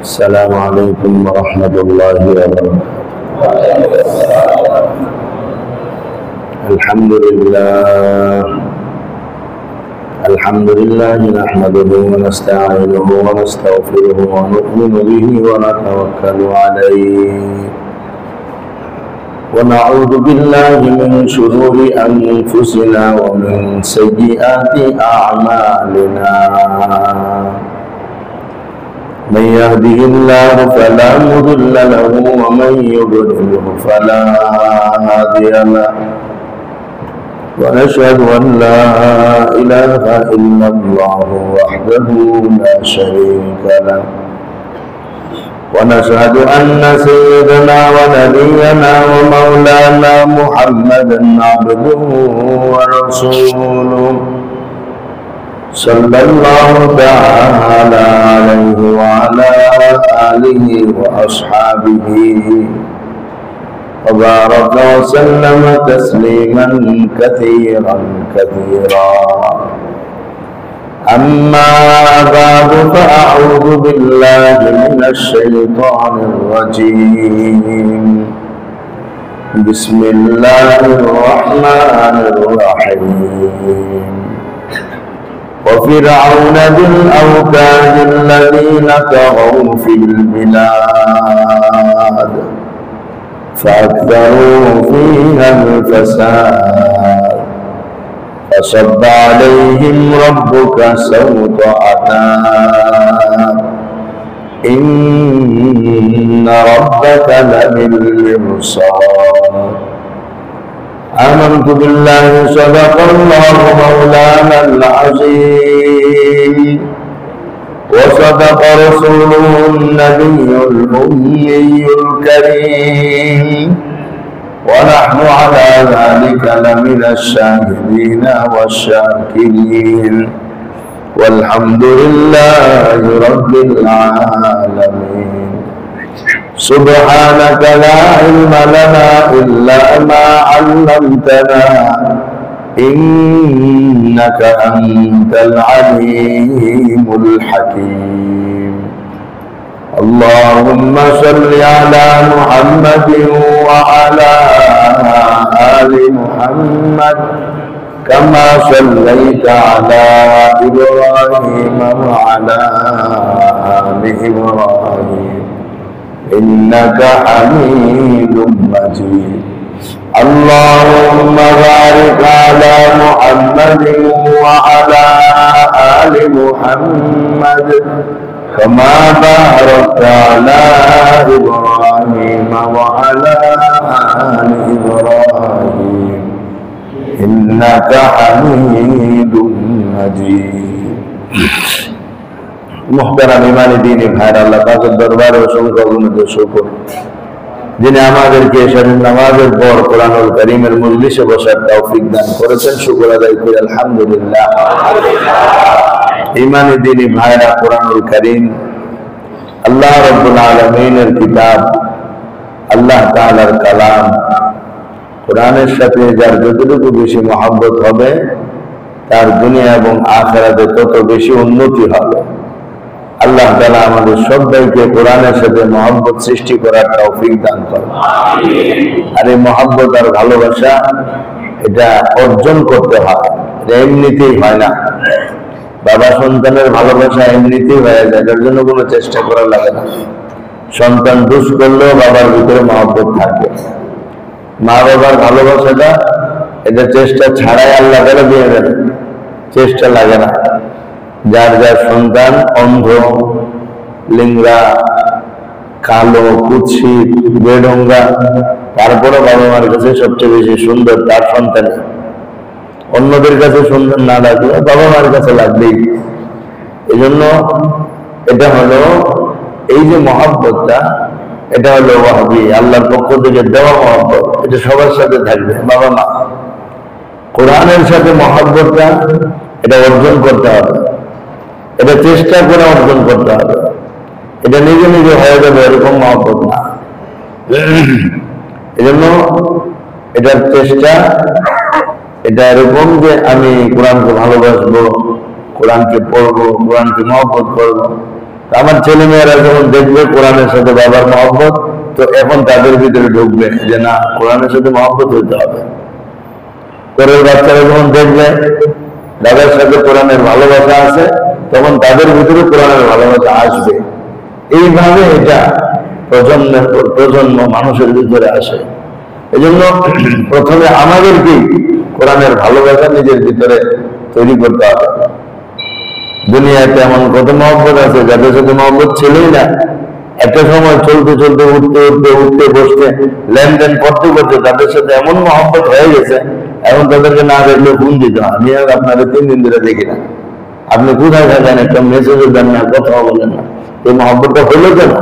السلام عليكم ورحمة الله وبركاته. الحمد لله نحمده ونستعينه ونستغفره ونؤمن به ونتوكل عليه ونعوذ بالله من شرور أنفسنا ومن سيئات أعمالنا. من يهده الله فلا مضل له ومن يضلله فلا هادي له ونشهد أن لا إله إلا الله وحده لا شريك له ونشهد أن سيدنا ونبينا ومولانا محمدا عبده ورسوله صلى الله تعالى عليه وعلى آله وأصحابه وبارك وسلم تسليما كثيرا كثيرا. أما بعد فأعوذ بالله من الشيطان الرجيم. بسم الله الرحمن الرحيم. وفرعون ذي الأوتاد الذين طغوا في البلاد فأكثروا فيها الفساد فصب عليهم ربك سوط عذاب إن ربك لبالمرصاد. آمنت بالله صدق الله مولانا العظيم وصدق رسوله النبي الأمي الكريم ونحن على ذلك لمن الشاهدين والشاكرين والحمد لله رب العالمين. سبحانك لا علم لنا إلا ما علمتنا إنك أنت العليم الحكيم. اللهم صل على محمد وعلى آل محمد كما صليت على إبراهيم وعلى آل إبراهيم إنك حميد مجيد. اللهم بارك على محمد وعلى آل محمد كما باركت على إبراهيم وعلى آل إبراهيم إنك حميد مجيد. মুহতারাম ইমানি দ্বীনি ভাইরা, আল্লাহ পাকের দরবারে অসংখ্য অগণিত শুকর যিনি আমাদেরকে এশারের নামাজের পর কোরআনুল কারীমের মজলিসে বসার তৌফিক দান করেছেন। শুকর আদায় করি আলহামদুলিল্লাহ। ইমানি দ্বীনি ভাইরা, কোরআনুল কারীম আল্লাহ রাব্বুল আলামিনের কিতাব, আল্লাহ তাআলার কালাম। কোরআনের সাথে যার যতটুকু বেশি মহব্বত হবে তার দুনিয়া এবং আখিরাতে তত বেশি উন্নতি হবে। আল্লাহ তাআলা আমাদের সবাইকে কোরআনের সাথে মহব্বত সৃষ্টি করার তৌফিক দান করেন। আর এই মহব্বত আর ভালোবাসা এটা অর্জন করতে হয়, এটা এমনিতেই হয় না। বাবা সন্তানের ভালোবাসা এমনিতেই হয়ে যায়, এটার জন্য কোনো চেষ্টা করা লাগে না। সন্তান দুষ করলেও বাবার ভিতরে মহব্বত থাকে। মা বাবার ভালোবাসাটা এটা চেষ্টা ছাড়াই আল্লাহ তাআলা দিয়ে দেন, চেষ্টা লাগে না। যার যার সন্তান অন্ধ, লিঙ্গা, কালো, কুৎসিত, বেঢঙ্গা, তারপরে বাবা মার কাছে সবচেয়ে বেশি সুন্দর তার সন্তান। অন্যদের কাছে সুন্দর না লাগলে বাবা মার কাছে লাগবেই। এই জন্য এটা হলো, এই যে মহব্বতটা, এটা হলো ওয়াহবি, আল্লাহর পক্ষ থেকে দেওয়া মহব্বত। এটা সবার সাথে থাকবে, বাবা মা। কোরআনের সাথে মহব্বতটা এটা অর্জন করতে হবে, এটা চেষ্টা করে অর্জন করতে হবে। এটা নিজে নিজে হয়ে যাবে এরকম মহব্বত না। এই জন্য এটার চেষ্টা, এটা এরকম যে আমি কোরআনকে ভালোবাসবো, কোরআনকে পড়বো, কোরআনকে মহব্বত করবো, আমার ছেলে মেয়েরা যখন দেখবে কোরআনের সাথে বাবার মহব্বত, তো এখন তাদের ভিতরে ঢুকবে যে না, কোরআনের সাথে মহব্বত হইতে হবে। পরের বাচ্চারা যখন দেখবে দাদার সাথে কোরআনের ভালোবাসা আছে, তখন তাদের ভিতরে কোরআনের ভালোবাসা আসবে। এইভাবে এটা প্রজন্মের পর প্রজন্ম মানুষের ভিতরে আসে। এই জন্য প্রথমে আমাদেরকেই কোরআনের ভালোবাসা নিজের ভিতরে তৈরি করতে হবে। দুনিয়াতে এমন কত মহব্বত আছে যাদের সাথে মহব্বত ছিলই না, একটা সময় চলতে চলতে উঠতে উঠতে উঠতে বসতে লেনদেন করতে করতে তাদের সাথে এমন মহব্বত হয়ে গেছে, এখন তাদেরকে না দেখলে ফোন দিতে হয়, আমি আর আপনাদের 3 দিন ধরে দেখি না, আপনি কোথায় থাকেন, একটা মেসেজও দেন না, কথা বলেন না। এই মহব্বতটা হলো কেন?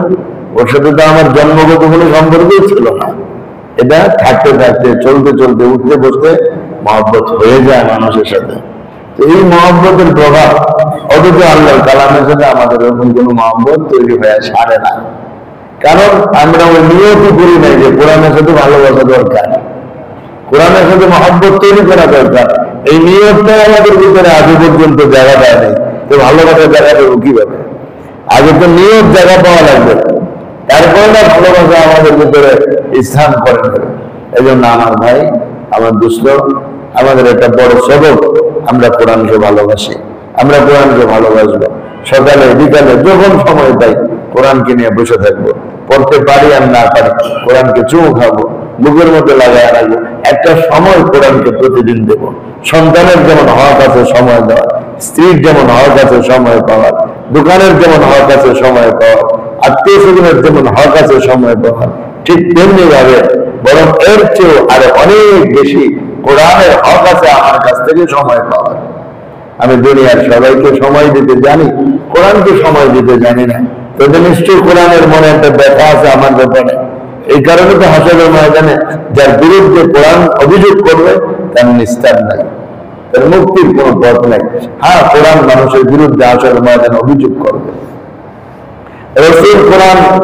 ওর সাথে তো আমার জন্মগত কোনো সম্পর্কই ছিল না। এটা থাকতে থাকতে চলতে চলতে উঠতে বসতে মহব্বত হয়ে যায় মানুষের সাথে। এই মহব্বতের প্রভাব, অথচ আল্লাহর কালামের সাথে আমাদের এরকম কোনো মহব্বত তৈরি হয়ে সারে না। কারণ আমরা ওই নিয়তই করি নাই যে কোরআনের সাথে ভালোবাসা দরকার, কোরআনের সাথে মহব্বত তৈরি করা দরকার। এই নিয়তটাই আমাদের ভিতরে আগে পর্যন্ত জায়গা দেয় নেই। তো ভালোবাসার জায়গা দেবো কিভাবে? আগে তো নিয়ত জায়গা পাওয়া লাগবে, তারপরে না ভালোবাসা আমাদের ভিতরে স্থান করে নেবে। এই জন্য আমার ভাই, আমার দোস্ত, আমাদের একটা বড় সবক, আমরা কোরআনকে ভালোবাসি, আমরা কোরআনকে ভালোবাসবো। সকালে বিকালে যখন সময় পাই কোরআনকে নিয়ে বসে থাকবো, পড়তে পারি আর না পারি কোরআনকে চুমু খাবো, বুকের মধ্যে লাগায় রাখবো। একটা সময় কোরআনকে প্রতিদিন দেব। সন্তানের যেমন হক আছে সময় দেওয়ার, স্ত্রীর যেমন হক আছে সময় পাওয়ার, দোকানের যেমন হক আছে সময় পাওয়ার, আত্মীয় স্বজনের যেমন হক আছে সময় পাওয়ার, ঠিক তেমনি ভাবে বরং এর চেয়েও আরো অনেক বেশি কোরআনের হক আছে আমার কাছ থেকে সময় পাওয়ার। আমি দুনিয়ার সবাইকে সময় দিতে জানি, কোরআনকে সময় দিতে জানি না। তবে নিশ্চয়ই কোরআনের মনে একটা ব্যথা আছে আমার ব্যাপারে। এই কারণে তো হাসরের ময়দানে যার বিরুদ্ধে কোরআন অভিযোগ করবে তার নিস্তার নাই, তার মুক্তির কোনো পথ নাই। হ্যাঁ, কোরআন মানুষের বিরুদ্ধে হাসরের ময়দানে অভিযোগ করবে, রাসূল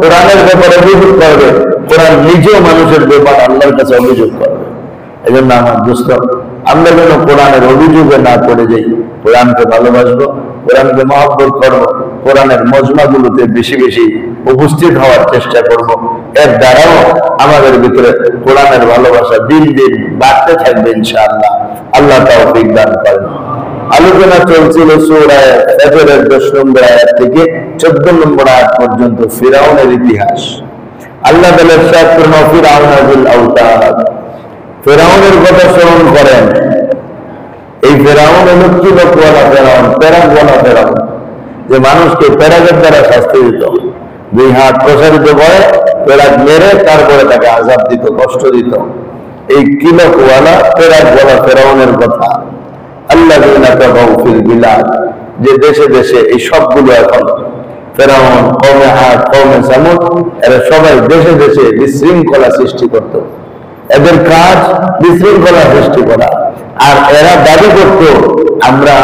কোরআনের ব্যাপারে অভিযোগ করবে, কোরআন নিজেও মানুষের ব্যাপার আল্লাহর কাছে অভিযোগ করবে। এই জন্য আমার দোস্ত, আমরা যেন কোরআনের অভিযোগে না পড়ে যাই, কোরআনকে ভালোবাসবো, কোরআনকে মহব্বত করবো, কোরআনের মজমাগুলোতে বেশি বেশি উপস্থিত হওয়ার চেষ্টা করব। এর দ্বারাও আমাদের ভিতরে কোরআনের ভালোবাসা দিন দিন বাড়তে থাকবে ইনশাআল্লাহ। আল্লাহ তাওফীক দান করেন। আলোচনা চলছিল সূরা ফাতিরের 10 নম্বর আয়াত থেকে 14 নম্বর আয়াত পর্যন্ত ফিরাউনের ইতিহাস। আল্লাহ তাআলা ইরশাদ করেন, ফিরাউনা বিল আওতাদ, ফিরাউনের কথা স্মরণ করেন। এই ফিরাউন হলো কি লোকওয়ালা ফিরাউন, প্যারাগওয়ালা ফিরাউন, যে মানুষকে প্যারাগের দ্বারা শাস্তি দিত। 2 হাত প্রসারিত করে প্যারাগ মেরে তারপরে তাকে আযাব দিত, কষ্ট দিত। এই কিলকওয়ালা প্যারাগওয়ালা ফিরাউনের কথা। আল্লাযীনা তাগাউ ফিল বিলাদ, যে দেশে দেশে এই সবগুলো এখন ফিরাউন, কওমে আদ, কওমে সামুদ, এরা সবাই দেশে দেশে বিশৃঙ্খলা সৃষ্টি করত। এদের কাজ বিশৃঙ্খলা সৃষ্টি করা। আর এরা দাবি করত আমরা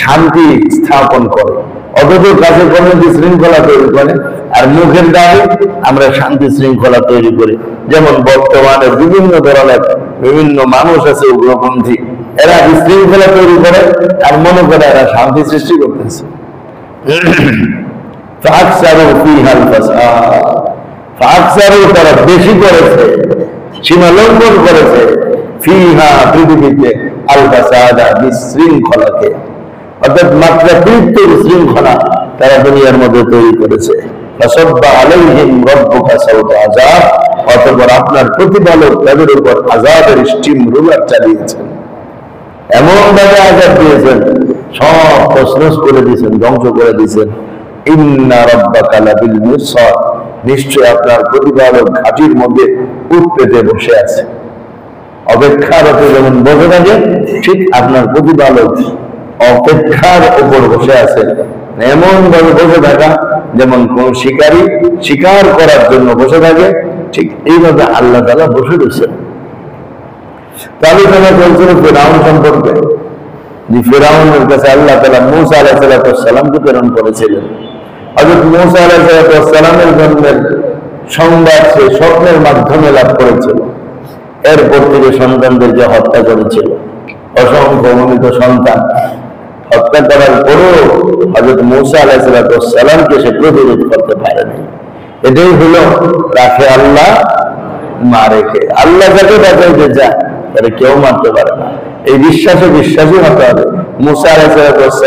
শান্তি স্থাপন করি, অথচ কাছে কোনো বিশৃঙ্খলা তৈরি করে। আর মুখের দাবি আমরা শান্তি শৃঙ্খলা তৈরি করি। যেমন বর্তমানে বিভিন্ন ধরনের বিভিন্ন মানুষ আছে উগ্রপন্থী, এরা বিশৃঙ্খলা তৈরি করে আর মনে করে এরা শান্তি সৃষ্টি করতেছে। তারা বেশি করেছে, সীমা লঙ্ঘন করেছে, ফিহা পৃথিবীতে আল ফাসাদা, বিশৃঙ্খলাকে, অর্থাৎ মাত্রাতিরিক্ত বিশৃঙ্খলা তারা দুনিয়ার মধ্যে তৈরি করেছে। ফাসাব্বা আলাইহিম রাব্বুকা সাওতা আযাব, অতঃপর আপনার প্রতিপালক তাদের উপর আযাবের স্টিম রোলার চালিয়েছেন, এমন ভাবে আযাব দিয়েছেন, সব তছনছ করে দিয়েছেন, ধ্বংস করে দিয়েছেন। ইন্না রাব্বাকা লাবিল মিরসাদ, নিশ্চয় আপনার প্রতিপালক ঘাটির মধ্যে উট পেতে বসে আছে। অপেক্ষারত যেমন বসে থাকে, ঠিক আপনার প্রতিপালক অপেক্ষার উপর বসে আছে। এমন ভাবে বসে থাকা যেমন কোন শিকারী শিকার করার জন্য বসে থাকে, ঠিক এইভাবে আল্লাহ তাআলা বসে রয়েছেন। আলোচনা চলছিল ফিরআউন সম্পর্কে, যে ফিরআউনের কাছে আল্লাহ তাআলা মূসা আলাইহিস সালামকে প্রেরণ করেছিলেন। হযরত মূসা আলাইহিস সালামের জন্মের সংবাদ সে স্বপ্নের মাধ্যমে লাভ করেছিল। এরপর থেকে সন্তানদেরকে হত্যা করেছিল, অসংখ্য অগণিত সন্তান। হত্যা করার পরও হযরত মূসা আলাইহিস সালামকে সে প্রতিরোধ করতে পারেনি। এটাই হলো রাখে আল্লাহ মারে কে। আল্লাহ যাকে বাঁচাইতে চায় তাহলে কেউ মারতে পারে না। এই বিশ্বাসে বিশ্বাসী হতে হবে। মূসা আলাইহিস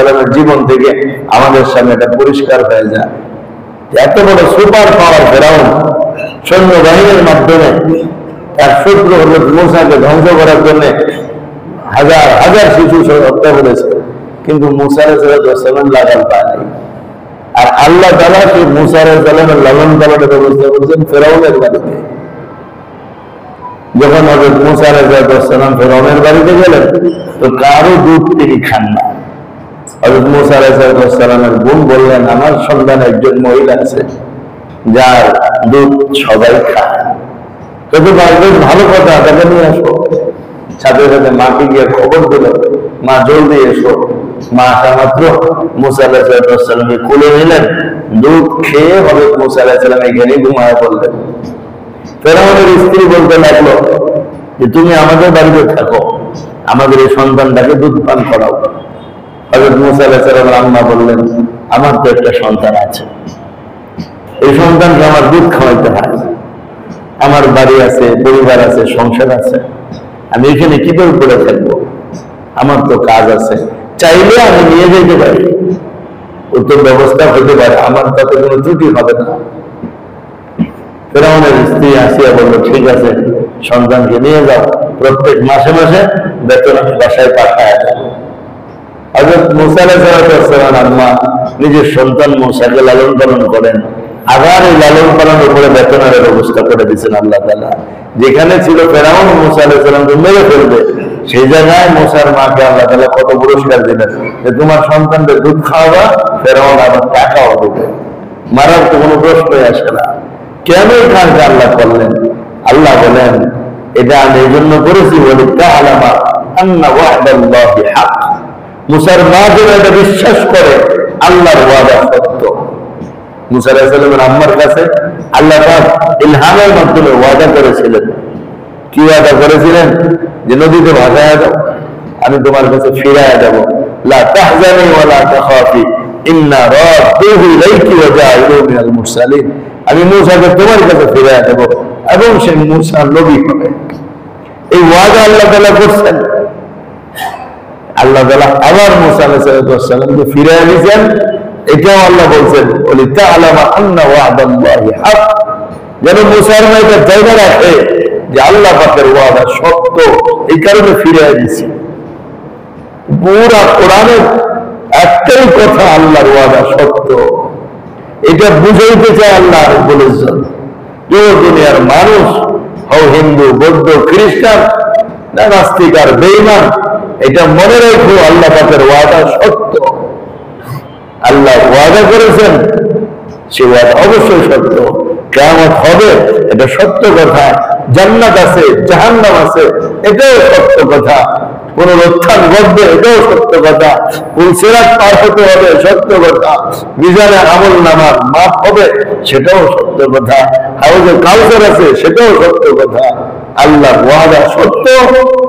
সালামের জীবন থেকে আমাদের সামনে এটা পরিষ্কার হয়ে যায়। এত বড় সুপার পাওয়ার ফেরাউন সৈন্যবাহিনীর মাধ্যমে তার শত্রু হযরত মূসাকে ধ্বংস করার জন্য হাজার হাজার শিশু হত্যা করেছে, কিন্তু মূসা আলাইহিস সালাম লাগাম পায়নি। আর আল্লাহ তাআলা সেই মূসা আলাইহিস সালামের লালন পালনের ব্যবস্থা করেছেন ফেরাউনের বাড়িতে। যখন হযরত মূসা আলাইহিস সালাম ফেরাউনের বাড়িতে গেলেন তো কারো দুধ তিনি খান না। হযরত মূসা আলাইহিস সালামের বোন বললেন, আমার সন্তান একজন মহিলা আছে যার দুধ সবাই খায়, তবে ভালো কথা, তাকে নিয়ে আসো। সাথে সাথে মাকে গিয়ে খবর দিল, মা জলদি এসো। মা আসা মাত্র মূসা আলাইহিস সালামকে কোলে নিলেন, দুধ খেয়ে হযরত মূসা আলাইহিস সালাম এখানে ঘুমায় পড়লেন। ফেরাউনের স্ত্রী বলতে লাগলো যে তুমি আমাদের বাড়িতে থাকো, আমাদের এই সন্তানটাকে দুধ পান করাও। হযরত মূসা আলাইহিস সালামের আম্মা বললেন, আমার তো একটা সন্তান আছে, এই সন্তানকে আমার দুধ খাওয়াইতে হয়, আমার বাড়ি আছে, পরিবার আছে, সংসার আছে, আমি এখানে কি করে পড়ে থাকবো? আমার তো কাজ আছে, চাইলে আমি নিয়ে যেতে পারি, উত্তর ব্যবস্থা হতে পারে, আমার তাতে কোনো ত্রুটি হবে না। ফেরাউনের স্ত্রী আসিয়া বললো, ঠিক আছে, সন্তানকে নিয়ে যাও, প্রত্যেক মাসে মাসে বেতন বাসায় পাঠায় যাও। হযরত মূসা আলাইহিস সালাম আম্মা নিজের সন্তান মূসাকে লালন পালন করেন, আবার এই লালন পালনের উপরে বেতনের ব্যবস্থা করে দিয়েছেন আল্লাহ তাআলা। যেখানে ছিল ফেরাউন মূসা আলাইহিস সালামকে মেরে ফেলবে, সেই জায়গায় মূসার মাকে আল্লাহ তাআলা কত পুরস্কার দিলেন যে তোমার সন্তানদের দুধ খাওয়াবা, ফেরাউন আবার টাকাও দেবে, মারার তো কোনো প্রশ্নই আসে না। কেন এই কাজটা আল্লাহ করলেন? আল্লাহ বলেন, এটা আমি এই জন্য করেছি বলে তাআলামা আন্না ওয়া'দাল্লাহি হক। মূসার মা যেন এটা বিশ্বাস করে আল্লাহর ওয়াদা সত্য। মূসা আলাইহিস সালামের আম্মার কাছে আল্লাহ পাক ইলহামের মাধ্যমে ওয়াদা করেছিলেন। কি ওয়াদা করেছিলেন? যে নদীতে ভাসায়া যাও, আমি তোমার কাছে ফিরায়া যাব। লা তাহজানি ওয়া লা তাখাফি ইন্না রাদ্দুহু ইলাইকি ওয়া জাইলুহু মিনাল মুরসালিন। আমি মূসাকে তোমার কাছে ফিরায়া দেব এবং সে মূসা নবী হবে। এই ওয়াদা আল্লাহ তাআলা করছেন। আল্লাহ তাআলা আবার মূসা আলাইহিস সালামকে ফিরায়া দিয়েছেন। এটাও আল্লাহ বলছেন, ওলি তাআলামা আন্না ওয়া'দাল্লাহি হক, যেন মূসার মাইটা জায়গা রাখে যে আল্লাহ পাকের ওয়াদা সত্য, এই কারণে ফিরিয়ে দিয়েছে। পুরা কোরআনের একটাই কথা, আল্লাহর ওয়াদা সত্য। এটা বুঝাইতে চায় আল্লাহ রাব্বুল ইজ্জত। যে দুনিয়ার মানুষ হও হিন্দু, বৌদ্ধ, খ্রিস্টান, নাস্তিক আর বেঈমান, এটা মনে রাখো আল্লাহ পাকের ওয়াদা সত্য। আল্লাহ ওয়াদা করেছেন, সে ওয়াদা অবশ্যই সত্য। কিয়ামত হবে, এটা সত্য কথা। জান্নাত আছে, জাহান্নাম আছে, এটাও সত্য কথা। পুনরুত্থান ঘটবে, এটাও সত্য কথা। পুলসিরাত পার হতে হবে, সত্য কথা। মিজানে আমল নামার মাপ হবে, সেটাও সত্য কথা। হাউজে কাউসার আছে, সেটাও সত্য কথা। আল্লাহর ওয়াদা সত্য,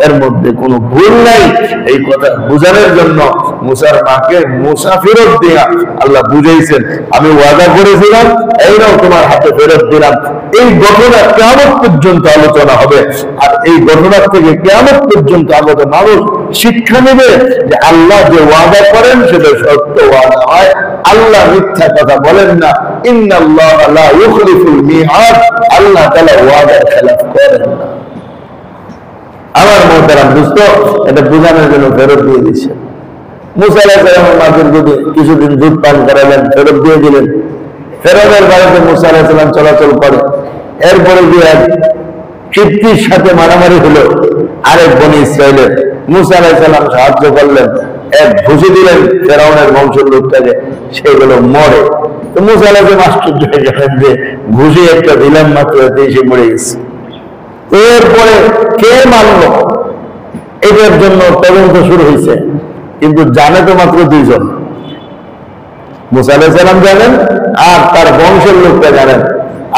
এর মধ্যে কোনো ভুল নাই। এই কথা বুঝানোর জন্য মূসার মাকে মূসা ফেরত দিয়া আল্লাহ বুঝাইছেন, আমি ওয়াদা করেছিলাম, এইটাও তোমার হাতে ফেরত দিলাম। এই ঘটনা কিয়ামত পর্যন্ত আলোচনা হবে, আর এই ঘটনার থেকে কিয়ামত পর্যন্ত আগত মানুষ শিক্ষা নেবে যে আল্লাহ যে ওয়াদা করেন সেটা সত্য ওয়াদা হয়। আল্লাহ মিথ্যা কথা বলেন না। ইন্নাল্লাহা লা ইউখলিফুল মিআদ, আল্লাহ তাআলা ওয়াদার খেলাফ করেন না। আমার মোহতারাম দোস্ত, এটা বোঝানোর জন্য ফেরত দিয়ে দিচ্ছে। মূসা আলাইহিস সালামের মাকে যদি কিছুদিন দুধ পান করালেন, ফেরত দিয়ে দিলেন। ফেরাউনের বাড়িতে মূসা আলাইহিস সালাম চলাচল করে। এরপরে গিয়ে এক কীর্তির সাথে মারামারি হলো আরেক বনি ইসরাইলের। মূসা আলাইহিস সালাম সাহায্য করলেন, এক ঘুষি দিলেন ফেরাউনের বংশের লোকটাকে, সেগুলো মরে। তো মূসা আলাইহিস সালাম আশ্চর্য হয়ে গেলেন যে ঘুষি একটা দিলাম মাত্র, এতেই সে মরে গেছে। এরপরে কে মারল, এটার জন্য তদন্ত শুরু হয়েছে, কিন্তু জানে তো মাত্র দুইজন। মূসা আলাইহিস সালাম জানেন, আর তার বংশের লোকটা জানেন।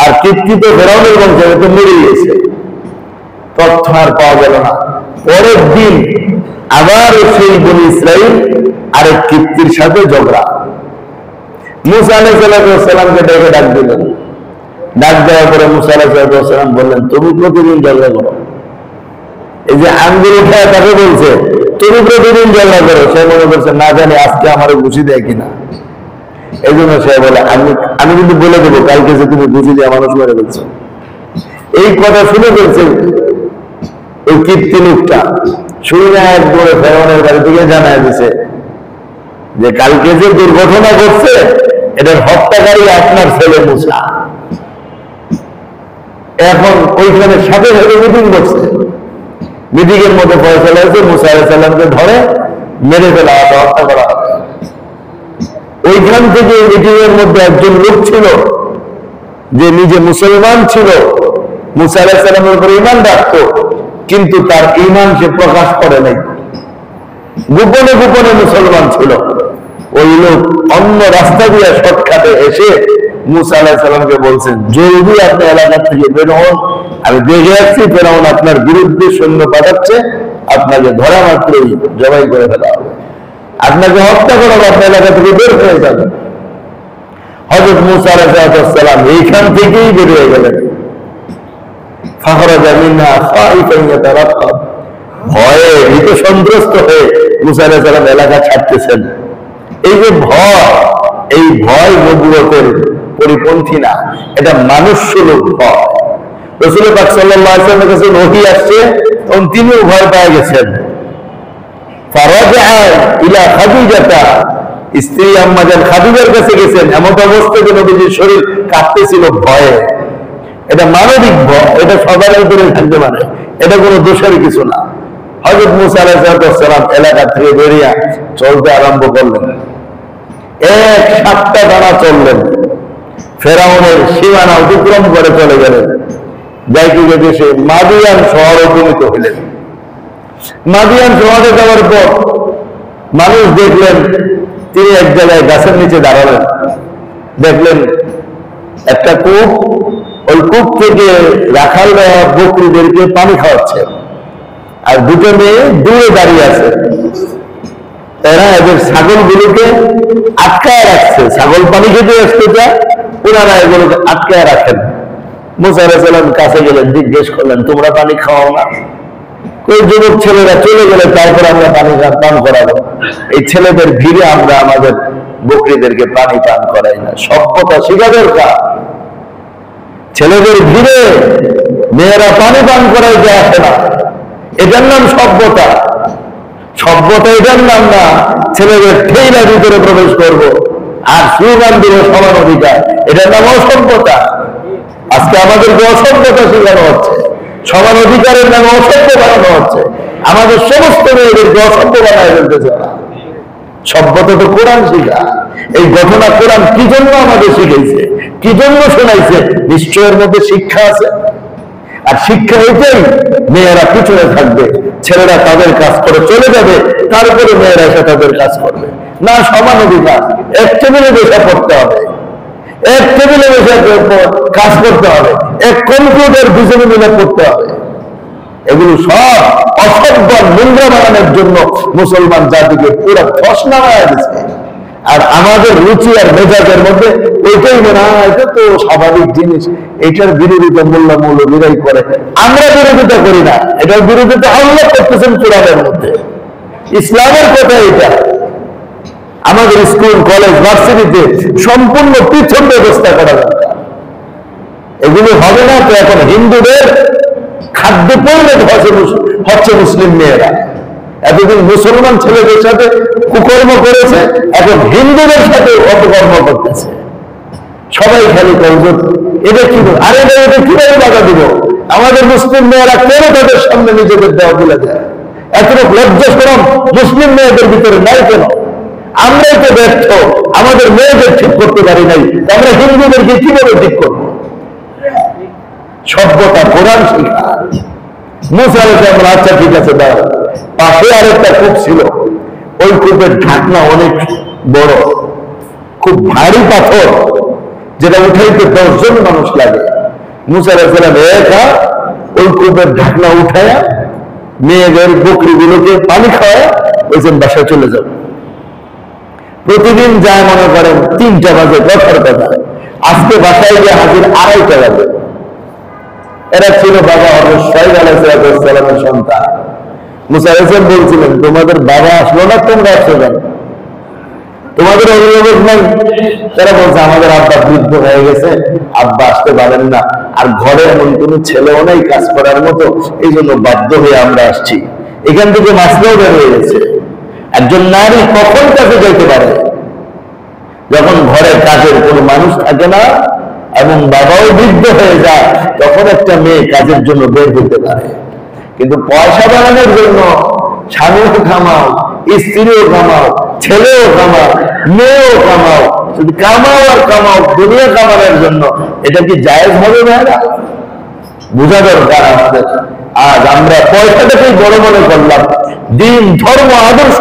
আর কীর্তিত ফেরাউনের বংশ তো মরে গেছে, তথ্য আর পাওয়া গেল না। পরের দিন আবার সেই বনি ইসরাইল আরেক কীর্তির সাথে ঝগড়া। মুসা আলাইহিস সালামকে ডেকে ডাক দিলেন। ডাক দেওয়ার পরে মুসা আলাইহিস সালাম বললেন, তুমি প্রতিদিন ঝগড়া করো। এই যে আঙ্গুল উঠায় তাকে বলছে তুমি প্রতিদিন ঝগড়া করো। সে মনে করছে না জানি আজকে আমার ঘুষি দেয় কিনা। এই জন্য সে বলে আমি কিন্তু বলে দেবো কালকে যে তুমি ঘুষি দিয়ে মানুষ মেরে ফেলছো। এই কথা শুনে ফেলছে ওই কীর্তি লোকটা। শুনে একবারে ফেরাউনের বাড়ি থেকে জানায় দিছে যে কালকে যে দুর্ঘটনা ঘটছে এটার হত্যাকারী আপনার ছেলে মুসা। এখন ওইখানে সাথে সাথে মিটিং করছে। মিটিং এর মধ্যে ফয়সালা হয়েছে মুসা আলাইহিস সালামকে ধরে মেরে ফেলা হবে, হত্যা করা হবে। ওইখান থেকে মিটিং এর মধ্যে একজন লোক ছিল যে নিজে মুসলমান ছিল, মুসা আলাইহিস সালামের উপর ঈমান রাখত, কিন্তু তার ঈমান সে প্রকাশ করে নাই, গোপনে গোপনে মুসলমান ছিল। ওই লোক অন্য রাস্তা দিয়ে শর্টকাটে এসে মুসা আলাইহিস সালামকে বলছেন, জলদি আপনি এলাকা থেকে বের হন, আমি দেখে যাচ্ছি ফেরাউন আপনার বিরুদ্ধে সৈন্য পাঠাচ্ছে, আপনাকে ধরা মাত্রই জবাই করে ফেলা হবে, আপনাকে হত্যা করা হবে, আপনার এলাকা থেকে বের হয়ে যাবে। হযরত মুসা আলাইহিস সালাম এইখান থেকেই বের হয়ে গেলেন। ফাখরাজা মিনহা খাইফান ইয়াতারাক্কাব, ভয়ে ভীত সন্ত্রস্ত হয়ে মুসা আলাইহিস সালাম এলাকা ছাড়তেছেন। এই যে ভয়, এই ভয় নবুয়তের পরিপন্থী না, এটা মানুষ সুলভ ভয়। রাসূল পাক সাল্লাল্লাহু আলাইহি ওয়াসাল্লামের কাছে ওহী আসছে, তখন তিনিও ভয় পেয়ে গেছেন। ফারাজা ইলা খাদিজাতা, স্ত্রী আম্মা জান খাদিজার কাছে গেছেন, এমন অবস্থায় যে নবীজির শরীর কাঁপতেছিল ভয়ে। এটা মানবিক ভয়, এটা সবার ভিতরে থাকতে পারে, এটা কোনো দোষের কিছু না। হযরত মুসা আলাইহিস সালাম এলাকা থেকে বেরিয়ে চলতে আরম্ভ করলেন। এক সপ্তাহ টানা চললেন, ফেরাউনের সীমানা অতিক্রম করে চলে গেলেন। যাইতে যেতে সে মাদিয়ান শহরে উপনীত হইলেন। মাদিয়ান শহরে যাওয়ার পর মানুষ দেখলেন তিনি এক জায়গায় গাছের নিচে দাঁড়ালেন। দেখলেন একটা কূপ, ওই কূপ থেকে রাখালরা বকরিদেরকে পানি খাওয়াচ্ছে, আর দুটো মেয়ে দূরে দাঁড়িয়ে আছে। এরা এদের ছাগলগুলোকে আটকায় রাখছে, ছাগল পানি খেতে আসতে চায়, ওনারা এগুলোকে আটকায় রাখেন। মুসা আলাইহিস সালাম কাছে গেলেন, জিজ্ঞেস করলেন তোমরা পানি খাওয়াও না? ওই যুবক ছেলেরা চলে গেলে তারপর আমরা পানি পান করাবো। এই ছেলেদের ভিড়ে আমরা আমাদের বকরিদেরকে পানি পান করাই না, সভ্যতা শিখা দরকার। ছেলেদের ভিড়ে মেয়েরা পানি পান করাইতে আসে না, এটার নাম সভ্যতা। সভ্যতা এটার নাম না ছেলেদের ঠেইলা ভিতরে প্রবেশ করব আর স্লোগান দিব সমান অধিকার, এটার নাম অসভ্যতা। আজকে আমাদেরকে অসভ্যতা শেখানো হচ্ছে, সমান অধিকারের নামে অসভ্য বানানো হচ্ছে, আমাদের সমস্ত মেয়েদেরকে অসভ্য বানায় ফেলতেছে না। সভ্যতা তো কোরআন শিখা। এই ঘটনা কোরআন কি জন্য আমাদের শিখাইছে, কি জন্য শোনাইছে? নিশ্চয়ের মধ্যে শিক্ষা আছে। আর শিক্ষা এটাই, মেয়েরা পিছনে থাকবে, ছেলেরা তাদের কাজ করে চলে যাবে, তারপরে মেয়েরা এসে তাদের কাজ করবে না। সমান অধিকার, এক টেবিলে বসে পড়তে হবে, এক টেবিলে বসে কাজ করতে হবে, এক কম্পিউটার দুজনে মিলে পড়তে হবে। এগুলো সব অসভ্য নোংরা বানানোর জন্য মুসলমান জাতিকে পুরো ফস নামায় দিচ্ছে। আর আমাদের রুচি আর মেজাজের মধ্যে এটাই মনে হয় এটা তো স্বাভাবিক জিনিস, এটার বিরোধিতা মোল্লা মৌলবীরাই করে, আমরা বিরোধিতা করি না। এটার বিরোধিতা আল্লাহ করতেছেন কোরআনের মধ্যে, ইসলামের কথা এটা। আমাদের স্কুল কলেজ ভার্সিটিতে সম্পূর্ণ পৃথক ব্যবস্থা করা দরকার। এগুলো হবে না তো এখন হিন্দুদের খাদ্য পরিণত হচ্ছে মুসলিম মেয়েরা। এতদিন মুসলমান ছেলেদের সাথে কুকর্ম করেছে, এখন হিন্দুদের সাথে অপকর্ম করতেছে। সবাই খালি করবে এটা কি, আরে এটা কিভাবে বাধা দিব? আমাদের মুসলিম মেয়েরা কেন তাদের সামনে নিজেদের দেওয়া তুলে দেয়? এতটুকু লজ্জা শরম মুসলিম মেয়েদের ভিতরে নাই কেন? আমরাই তো ব্যর্থ, আমাদের মেয়েদের ঠিক করতে পারি নাই, আমরা হিন্দুদেরকে কিভাবে ঠিক করবো? সভ্যতা কোরআন শিখা। মুসা আলাইহিস সালাম আচ্ছা ঠিক আছে দাও। পাশে আরেকটা কূপ ছিল, ওই কূপের ঢাকনা অনেক বড়, খুব ভারী পাথর, যেটা উঠাইতে 10 জন মানুষ লাগে। মুসা আলাইহিস সালাম একা ওই কূপের ঢাকনা উঠায়া মেয়েদের বকরিগুলোকে পানি খাওয়ায় ওইজন বাসায় চলে যাও। প্রতিদিন যায় মনে করেন 3টা বাজে, কথার কথা আজকে বাসায় গিয়ে হাজির 2:30 বাজে। এরা ছিল বাবা হযরত শুআয়ব আলাইহিস সালামের সন্তান। মুসা আলাইহিস সালাম বলছিলেন, তোমাদের বাবা আসলো না, তোমরা আসছো কেন? তোমাদের অভিভাবক নাই? তারা বলছে, আমাদের আব্বা বৃদ্ধ হয়ে গেছে, আব্বা আসতে পারেন না, আর ঘরে এমন কোন ছেলেও নাই কাজ করার মতো, এই জন্য বাধ্য হয়ে আমরা আসছি। এখান থেকে মাসলাও বের হয়ে গেছে, একজন নারী কখন কাজে যেতে পারে? যখন ঘরের কাজের কোনো মানুষ থাকে না এবং বাবাও বৃদ্ধ হয়ে যায়, তখন একটা মেয়ে কাজের জন্য বের হতে পারে। কিন্তু পয়সা বানানোর জন্য স্বামীও কামাও, স্ত্রীও কামাও, ছেলেও কামাও, মেয়েও কামাও, শুধু কামাও আর কামাও, দুনিয়া কামানোর জন্য, এটা কি জায়েজ হবে না? বোঝা দরকার আমাদের। আজ আমরা পয়সাটাকেই বড় মনে করলাম, দিন, ধর্ম, আদর্শ,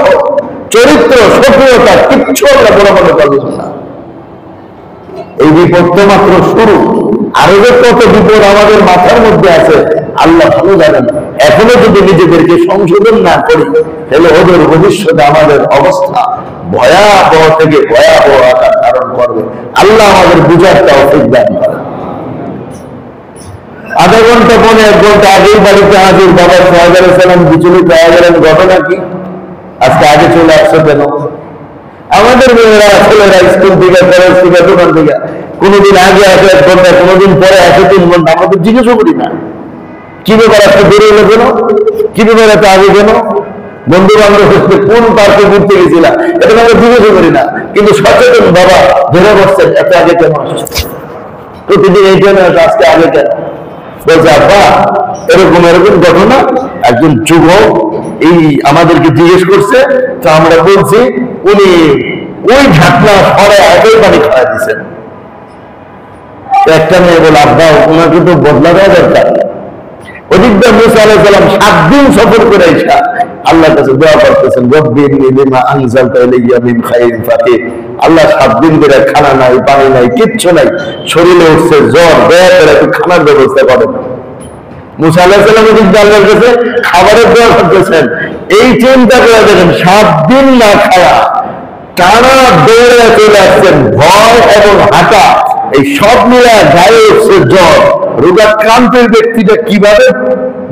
চরিত্র, সক্রিয়তা কিচ্ছু আমরা বড় মনে করলাম না। এই বিপদ তো মাত্র শুরু, আরো যে কত বিপদ আমাদের মাথার মধ্যে আছে আল্লাহ ভালো জানেন। এখনো যদি নিজেদেরকে সংশোধন না করি, তাহলে ওদের ভবিষ্যতে আমাদের অবস্থা ভয়াবহ থেকে ভয়াবহ আকার ধারণ করবে। আল্লাহ আমাদের বুঝার তৌফিক দান করেন। আধা ঘন্টা পরে 1 ঘন্টা আগেই বাড়িতে হাজির বাবা শুআয়ব আলাইহিস সালাম বিচলিত হয়ে গেলেন, ঘটনা কি? আজকে আগে চলে আসছে কেন? আমাদের মেয়েরা ছেলেরা স্কুল থেকে, কলেজ থেকে, দোকান থেকে কোনোদিন আগে আসে 1 ঘন্টা, কোনোদিন পরে আসে 3 ঘন্টা, আমাদের জিজ্ঞেসও করি না কি ব্যাপার, আজকে বের হলো কেন, কি ব্যাপার এত আগে কেন, বন্ধু বান্ধব কোন পার্কে ঘুরতে গেছিলাম, এটা আমরা জিজ্ঞেসও করি না। কিন্তু সচেতন বাবা ধরে বসছেন, এত আগে কেন আসছে, প্রতিদিন এই জন্য আজকে আগে কেন? বলছে, আব্বা এরকম এরকম ঘটনা, একজন যুবক এই আমাদেরকে জিজ্ঞেস করছে, তো আমরা বলছি উনি ওই ঢাকনা সরে একই পানি খাওয়া দিচ্ছেন। একটা মেয়ে বলে, আব্বা ওনাকে তো বদলা দেওয়া দরকার। ওদিকটা মুসা আলাইহিস সালাম 7 দিন সফর করে এসে আল্লাহর কাছে দোয়া করতেছেন, রব্বি ইন্নী লিমা আনজালতা ইলাইয়া মিন খায়রিন ফাকির। আল্লাহ 7 দিন ধরে খানা নাই, পানি নাই, কিচ্ছু নাই, শরীরে উঠছে জ্বর, দয়া করে একটু খানার ব্যবস্থা করেন। মুসা আলাইহিস সালাম ওদিকটা আল্লাহর কাছে খাবারের দোয়া করতেছেন। এই চিন্তা করে দেখেন, 7 দিন না খাওয়া, টানা দৌড়ে চলে আসছেন, ভয় এবং হাঁটা এই সব মিলে গায়ে উঠছে জ্বর, রোগাক্রান্তের ব্যক্তিটা কিভাবে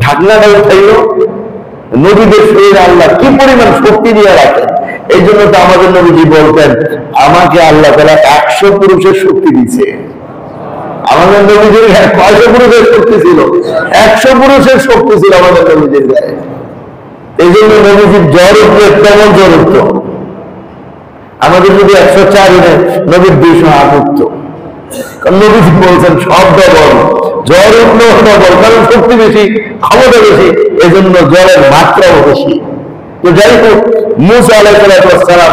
ঢাকনাটা উঠাইল? নবীদের শরীরে আল্লাহ কি পরিমাণ শক্তি দিয়ে রাখেন। এই জন্য তো আমাদের নবীজি বলতেন, আমাকে আল্লাহ তাআলা 100 পুরুষের শক্তি দিচ্ছে। আমাদের নবীজির 100 পুরুষের শক্তি ছিল, 100 পুরুষের শক্তি ছিল আমাদের নবীজির গায়ে। এই জন্য নবীজির জ্বর উঠলে তেমন জ্বর উঠত। আমাদের যদি 104 নবীর 208 উঠত। কারণ নবীজি বলছেন সব ডবল, জ্বর উঠলেও ডবল, কারণ শক্তি বেশি, ক্ষমতা বেশি, এই জন্য জ্বরের মাত্রাও বেশি। তো যাই হোক, মুসা আলাইহিস সালাম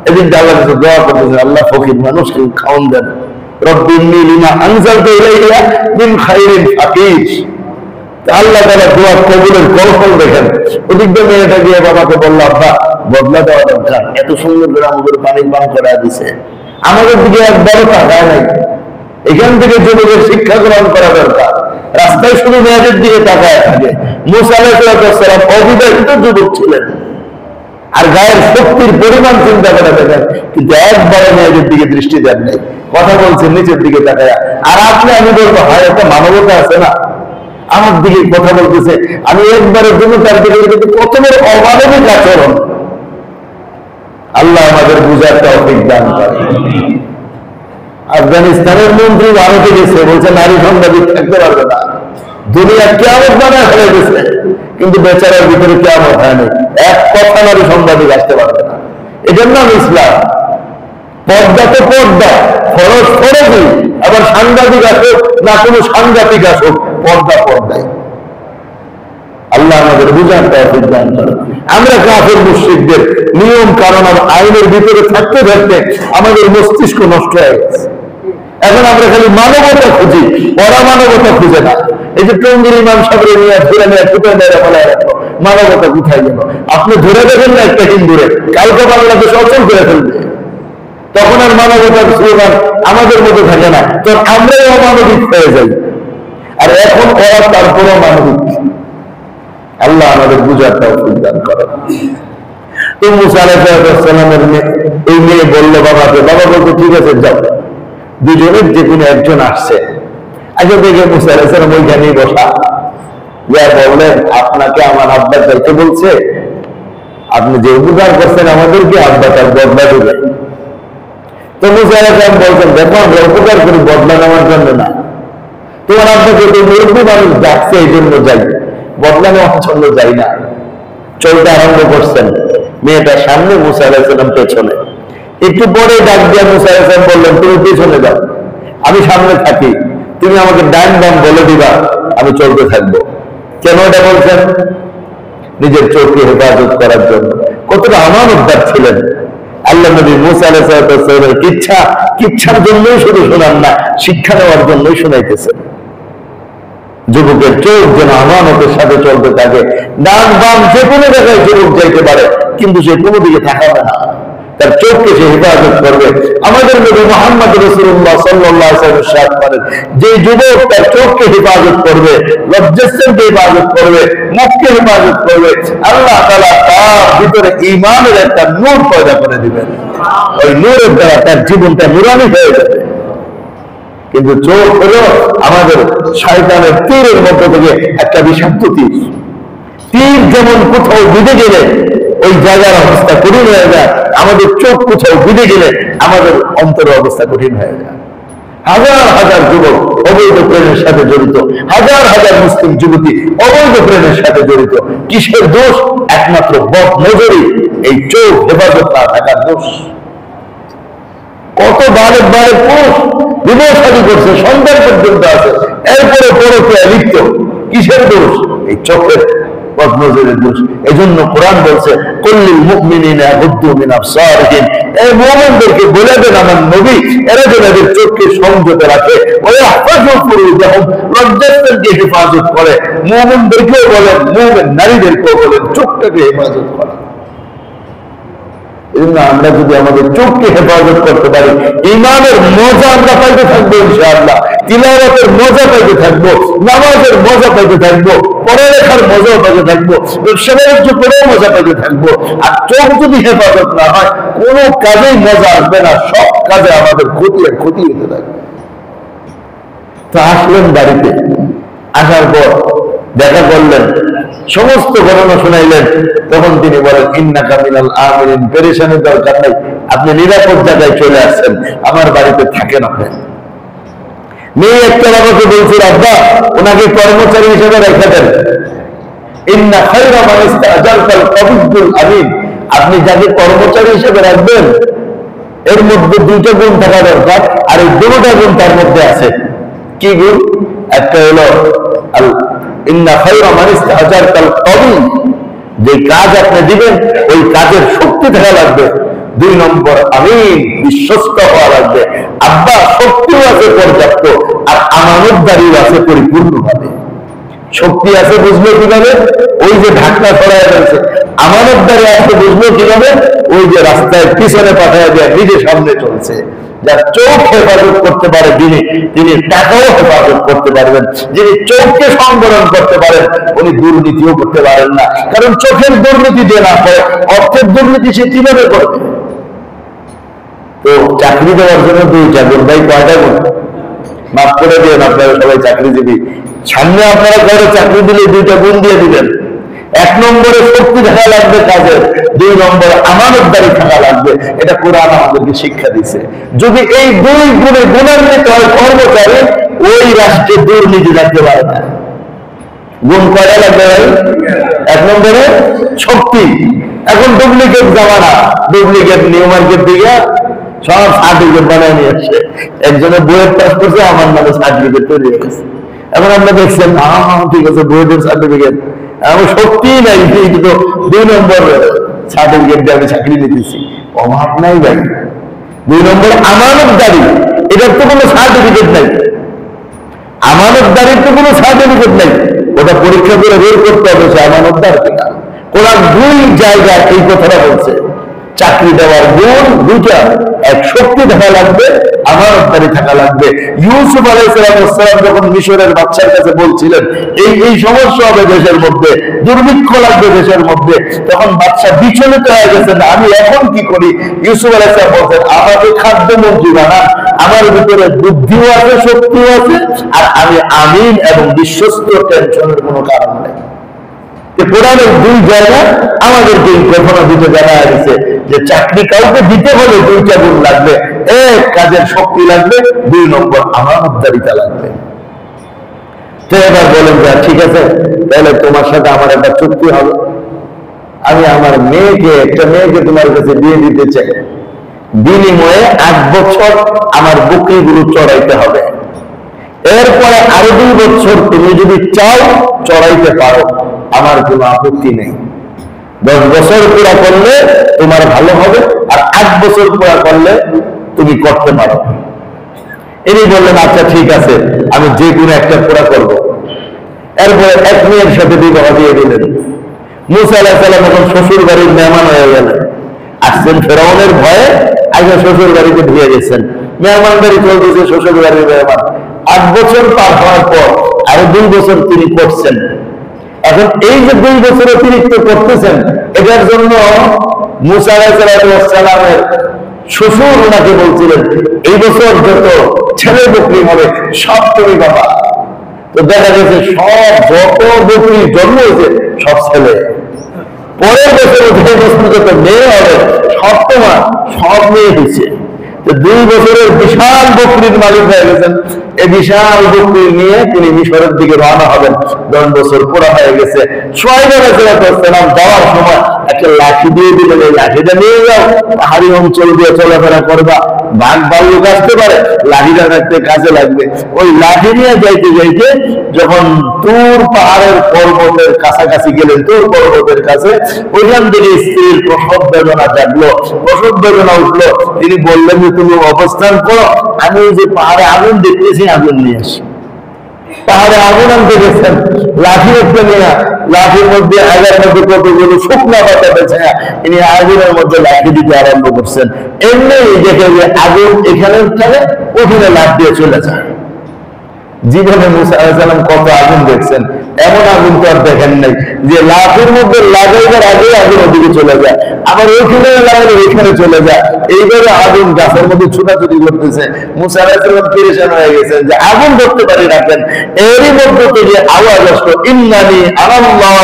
এদিন আল্লাহর কাছে দোয়া করতেছেন, আল্লাহ ফকির মানুষকে খাওয়ান দেন, রব্বি ইন্নী লিমা আনজালতা ইলাইয়া মিন খায়রিন ফাকির। আল্লাহ তাআলা দোয়া কবুলের কৌশল দেখেন। ওদিকে মেয়েটা গিয়ে বাবাকে বললো, আব্বা বদলা দেওয়া দরকার, এত সুন্দর করে আমাদের পানি পান করা দিছে, আমাদের দিকে একবারও তাকায় নাই। এখান থেকে যুবকের শিক্ষা গ্রহণ করা দরকার। রাস্তায় শুধু মেয়েদের দিকে তাকায় থাকে। মুসা আলাইহিস সালাম অবিবাহিত যুবক ছিলেন, আর গায়ের শক্তির পরিমাণ চিন্তা করে দেখেন, কিন্তু একবারে মেয়েদের দিকে দৃষ্টি দেন নাই, কথা বলছেন নিচের দিকে তাকায়। আর আপনি আমি বলবো, হয় একটা মানবতা আছে না, আমার দিকে কথা বলতেছে, আমি একবারের জন্য তার দিকে কত বড় অমানবিক আচরণ। আল্লাহ আমাদের বুঝার তৌফিক দান করেন। আফগানিস্তানের মন্ত্রী ভারতে গেছে, বলছে নারী সাংবাদিক থাকতে পারবে না, দুনিয়া কিয়ামত বানায় ফেলে গেছে, কিন্তু বেচারার ভিতরে কিয়ামত হয়নি, এক কথা নারী সাংবাদিক আসতে পারবে না। এটার নাম ইসলাম। পর্দা তো পর্দা, ফরজ ফরজই, আবার সাংবাদিক আসুক না কোনো সাংঘাতিক আসুক, পর্দা পর্দায়। আল্লাহ আমাদের বুঝার তৌফিক দান করেন। আমরা কাফের মুশরিকদের নিয়ম কারণ আর আইনের ভিতরে থাকতে থাকতে আমাদের মস্তিষ্ক নষ্ট হয়ে গেছে। এখন আমরা খালি মানবতা খুঁজি, পরামানবতা খুঁজে না। এই যে টঙ্গির ইমাম সাহেবের নিয়ে ধরে নিয়ে ফুটে মেরে ফেলায় রাখো, মানবতা কোথায় গেল? আপনি ধরে দেখেন না একটা হিন্দুরে, কালকে বাংলাদেশ অচল করে ফেলবে, তখন আর মানবতার স্লোগান আমাদের মধ্যে থাকে না, তখন আমরাই অমানবিক হয়ে যাই। আর এখন ওরা তারপরও মানবিক। আল্লাহ আমাদের বুঝার তৌফিক দান করেন। তো মুসা আলাইহিস সালামের এই মেয়ে বললো বাবাকে, বাবা বলতো ঠিক আছে যাও, দুজনের যে কোনো একজন আসছে। আগে দেখে মুসা আলাইহিস সালাম ওইখানেই বসা, যা বললেন আপনাকে আমার আব্বা যাইতে বলছে, আপনি যে উপকার করছেন আমাদেরকে, আব্বা তার বদলা দেবে। তো মুসা আলাইহিস সালাম বলছেন দেখো আমরা উপকার করি বদলা নেওয়ার জন্য না, তোমার আব্বাকে তো মুরব্বী মানুষ ডাকছে এই জন্য যাই, বদলা নেওয়ার জন্য যাই না। চলতে আরম্ভ করছেন, মেয়েটার সামনে, মুসা আলাইহিস সালাম পেছনে। একটু পরে ডাক দিয়ে মুসা আলাইহিস সালাম বললেন তুমি পেছনে যাও, আমি সামনে থাকি, তুমি আমাকে ডান বাম বলে দিবা, আমি চলতে থাকবো। কেন এটা বলছেন? নিজের চোখকে হেফাজত করার জন্য। কতটা আমানতদার ছিলেন আল্লাহ নবী মুসা আলাইহিস সালামের কিচ্ছার জন্যই শুধু শোনান না, শিক্ষা নেওয়ার জন্যই শোনাইতেছেন। যুবকের চোখ যেন আমানতের সাথে চলতে থাকে, ডান বাম যে কোনো জায়গায় যুবক যাইতে পারে, কিন্তু সে কোনো দিকে থাকাবে না, তার চোখকে সে হেফাজত করবে। আমাদের নবী মুহাম্মদ রাসূলুল্লাহ সাল্লাল্লাহু আলাইহি ওয়াসাল্লাম ইরশাদ করেন, যে যুবক তার চোখকে হেফাজত করবে, লজ্জাস্থানকে হেফাজত করবে, মুখকে হেফাজত করবে, আল্লাহ তাআলা তার ভিতরে ঈমানের একটা নূর পয়দা করে দিবেন। ওই নূরের দ্বারা তার জীবনটা নূরানি হয়ে যাবে। কিন্তু চোখ হলো আমাদের শয়তানের তীরের মধ্য থেকে একটা বিষাক্ত তীর। তীর যেমন কোথাও বিঁধে গেলে ওই জায়গার অবস্থা কঠিন হয়ে যায়, আমাদের চোখ কোথাও বিঁধে গেলে আমাদের অন্তরের অবস্থা কঠিন হয়ে যায়। হাজার হাজার যুবক অবৈধ প্রেমের সাথে জড়িত, হাজার হাজার মুসলিম যুবতী অবৈধ প্রেমের সাথে জড়িত। কিসের দোষ? একমাত্র বদনজরি, এই চোখ হেফাজত না থাকার দোষ। কত বারেক পুরুষ বিবাহ শাদী করছে, সন্তান পর্যন্ত আছে, এরপরে পরকীয়ায় লিপ্ত। কিসের দোষ? এই চোখের বদনজরের দোষ। এজন্য কোরআন বলছে কুল্লিল মুমিনিনা ইয়াগুদ্দু মিন আবসারিহিম, এই মুমিনদেরকে বলে দেন আমার নবী এরা যেন এদের চোখকে সংযত রাখে, ওয়া ইয়াহফাযু ফুরুজাহুম, লজ্জাস্থানকে হেফাজত করে। মুমিনদেরকেও বলেন, মুমিন নারীদেরকেও বলেন চোখটাকে হেফাজত করা। আমরা যদি আমাদের চোখকে হেফাজত করতে পারি, ঈমানের মজা আমরা পাইতে থাকবো ইনশাআল্লাহ, তিলাওয়াতের মজা পাইতে থাকবো, নামাজের মজা পাইতে থাকবো, পড়ালেখার মজা পাইতে থাকবো, ব্যবসা বাণিজ্য করেও মজা পাইতে থাকবো। আর চোখ যদি হেফাজত না হয়, কোনো কাজেই মজা আসবে না, সব কাজে আমাদের ক্ষতি হতে থাকবে। তো আসলেন বাড়িতে, আসার পর দেখা করলেন, সমস্ত ঘটনা শুনাইলেন। তখন তিনি বলেন ইন্নাকা মিনাল আমিরিন, পেরেশানির দরকার নাই, আপনি নিরাপদ জায়গায় চলে আসছেন, আমার বাড়িতে থাকেন আপনি। মেয়ে একটা বাবাকে বলছিল আব্বা ওনাকে কর্মচারী হিসেবে রেখে দেন। ইন্না খায়রা মান ইস্তাজারতাল কবিয়্যুল আমিন, আপনি যাকে কর্মচারী হিসেবে রাখবেন এর মধ্যে দুইটা গুণ থাকা দরকার, আর এই দুটোটা গুণ তার মধ্যে আছে। কি গুণ? একটা হলো ইন্না খায়রা মান ইস্তাজারতাল কবি, যে কাজ আপনি দিবেন ওই কাজের শক্তি থাকা লাগবে। 2 নম্বর আমিন, বিশ্বস্ত হওয়া লাগবে। আব্বা শক্তিও আছে পর্যাপ্ত, আর আমানতদারিও আছে পরিপূর্ণভাবে। শক্তি আছে বুঝলো কিভাবে? ওই যে ঢাকনা ছড়ায় রয়েছে। আমানতদারি আছে বুঝলো কিভাবে? ওই যে রাস্তায় পিছনে পাঠায় দেয়, নিজে সামনে চলছে। যার চোখ হেফাজত করতে পারে তিনি টাকাও হেফাজত করতে পারবেন। যিনি চোখকে সংবরণ করতে পারেন উনি দুর্নীতিও করতে পারেন না, কারণ চোখের দুর্নীতি দিয়ে না করে অর্থের দুর্নীতি সে কিভাবে করবে? তো চাকরি দেওয়ার জন্য 2টা গুণ, ভাই কয়টা গুণ? মাফ করে দিন, আপনারা সবাই চাকরিজীবী, সামনে আপনারা ঘরে চাকরি দিলে 2টা গুণ দিয়ে দিবেন। 1 নম্বরে শক্তি থাকা লাগবে কাজের, 2 নম্বরে আমানতদারি থাকা লাগবে। এটা কোরআন আমাদেরকে শিক্ষা দিচ্ছে। যদি এই 2 গুণে গুণান্বিত হয় কর্মচারী, ওই রাষ্ট্রে দুর্নীতি থাকতে পারে না। গুণ কয়টা লাগবে? 1 নম্বরে শক্তি। এখন ডুপ্লিকেট জামানা, ডুপ্লিকেট নিউ মার্কেট দিকে সব সার্টিফিকেট বানায় নিয়ে আসছে। একজনের বইয়ের পাস করছে, আমার নামে সার্টিফিকেট তৈরি হয়ে গেছে। এখন আমরা দেখছেন ঠিক আছে বইয়ের সার্টিফিকেট, আমার শক্তি নাই, কিন্তু 2 নম্বর সার্টিফিকেট দিয়ে আমি চাকরি নিতেছি, অভাব নাই ভাই। 2 নম্বর আমানতদারি, এটার তো কোনো সার্টিফিকেট নাই। আমানতদারির তো কোনো সার্টিফিকেট নাই, ওটা পরীক্ষা করে বের করতে হবে সে আমানতদার কিনা। কোরআন 2 জায়গায় এই কথাটা বলছে। চাকরি দেওয়ার গুণ 2টা, এক শক্তি থাকা লাগবে, আমানতদারি থাকা লাগবে। ইউসুফ আলাইহিস সালাম যখন মিশরের বাদশার কাছে বলছিলেন এই সমস্যা হবে দেশের মধ্যে, দুর্ভিক্ষ লাগবে দেশের মধ্যে, তখন বাদশা বিচলিত হয়ে গেছেন, আমি এখন কি করি? ইউসুফ আলাইহিস সালাম বলছেন, আমাকে খাদ্যমন্ত্রী বানান, আমার ভিতরে বুদ্ধিও আছে, শক্তিও আছে, আর আমি আমিন এবং বিশ্বস্ত, টেনশনের কোনো কারণ নেই। কোরআনের দুই জায়গা আমাদেরকে এই ঘটনা দিতে জানা গেছে যে চাকরি কাউকে দিতে হলে দুইটা গুণ লাগবে, এক কাজের শক্তি লাগবে, 2 নম্বর আমানতদারিতা লাগবে। তো এবার বলেন যে ঠিক আছে, তাহলে তোমার সাথে আমার একটা চুক্তি হবে, আমি আমার একটা মেয়েকে তোমার কাছে দিয়ে দিতে চাই, বিনিময়ে 8 বছর আমার বকরিগুলো চড়াইতে হবে, এরপরে আরো 2 বছর তুমি যদি চাও চড়াইতে পারো, আমার কোনো আপত্তি নেই। 10 বছর পুরা করলে তোমার ভালো হবে, আর 8 বছর পুরা করলে তুমি করতে পারো। ইনি বললেন আচ্ছা ঠিক আছে, আমি যে কোনো একটা পুরা করবো। এরপরে এক মেয়ের সাথে বিবাহ দিয়ে দিলেন। মুসা আলাইহিস সালাম এখন শ্বশুর বাড়ির মেহমান হয়ে গেলেন, আসছেন ফেরাউনের ভয়ে, আগে শ্বশুর বাড়িতে দিয়ে গেছেন, মেহমানদারি চলতেছে, শ্বশুর বাড়ির মেহমান। 8 বছর পার হওয়ার পর আরো 2 বছর তিনি করছেন। এখন এই যে 2 বছর অতিরিক্ত করতেছেন, এটার জন্য মুসা আলাইহিস সালামের শ্বশুর ওনাকে বলছিলেন, এই বছর যত ছেলে বকরি হবে সব তুমি বাবা। তো দেখা গেছে সব যত বকরি জন্ম হয়েছে সব ছেলে, পরের বছর যত মেয়ে হবে সব তোমার, সব মেয়ে হয়েছে। তো 2 বছরের বিশাল বকরির মালিক হয়ে গেছেন। এই বিশাল বকরি নিয়ে তিনি মিশরের দিকে রওনা হবেন। 10 বছর পুরো হয়ে গেছে। শুআয়ব আলাইহিস সালাম যাওয়ার সময় একটা লাঠি দিয়ে দিলেন, এই লাঠিটা নিয়ে যাও, পাহাড়ি অঞ্চল দিয়ে চলাফেরা করবা, বাঘ ভাল্লুক আসতে পারে, লাঠিটা রাখতে কাজে লাগবে। ওই লাঠি নিয়ে যাইতে যাইতে যখন তুর পাহাড়ের পর্বতের কাছাকাছি গেলেন, তুর পর্বতের কাছে, ওইখান থেকে স্ত্রীর প্রসব বেদনা জাগলো, প্রসব বেদনা উঠলো। তিনি বললেন যে তুমি অবস্থান করো, আমি ওই যে পাহাড়ে আগুন দেখতেছি, আগুন নিয়ে আসি। পাহাড়ে আগুন আনতে গেছেন, লাঠি একটা নিয়ে, লাঠির মধ্যে আগার মধ্যে কতগুলো শুকনা পাতা বেছে তিনি আগুনের মধ্যে লাঠি দিতে আরম্ভ করছেন। এমনি দেখে যে আগুন এখানে থাকে, ওখানে লাঠ দিয়ে চলে যায়। জীবনে মুসা আলাইহিস সালাম কত আগুন দেখছেন, এমন আগুন তো আর দেখেন নাই যে লাঠির মধ্যে লাগাইবার আগে আগুন ওদিকে চলে যায়, আবার ওইখানে লাগালে ওইখানে চলে যায়। এইভাবে আগুন গাছের মধ্যে ছুটাছুটি করতেছে। মুসা আলাইহিস সালাম পেরেশান হয়ে গেছেন যে আগুন ধরতে পারি রাখেন। এরই মধ্যে থেকে আওয়াজ আসলো, ইন্নানি আনাল্লাহ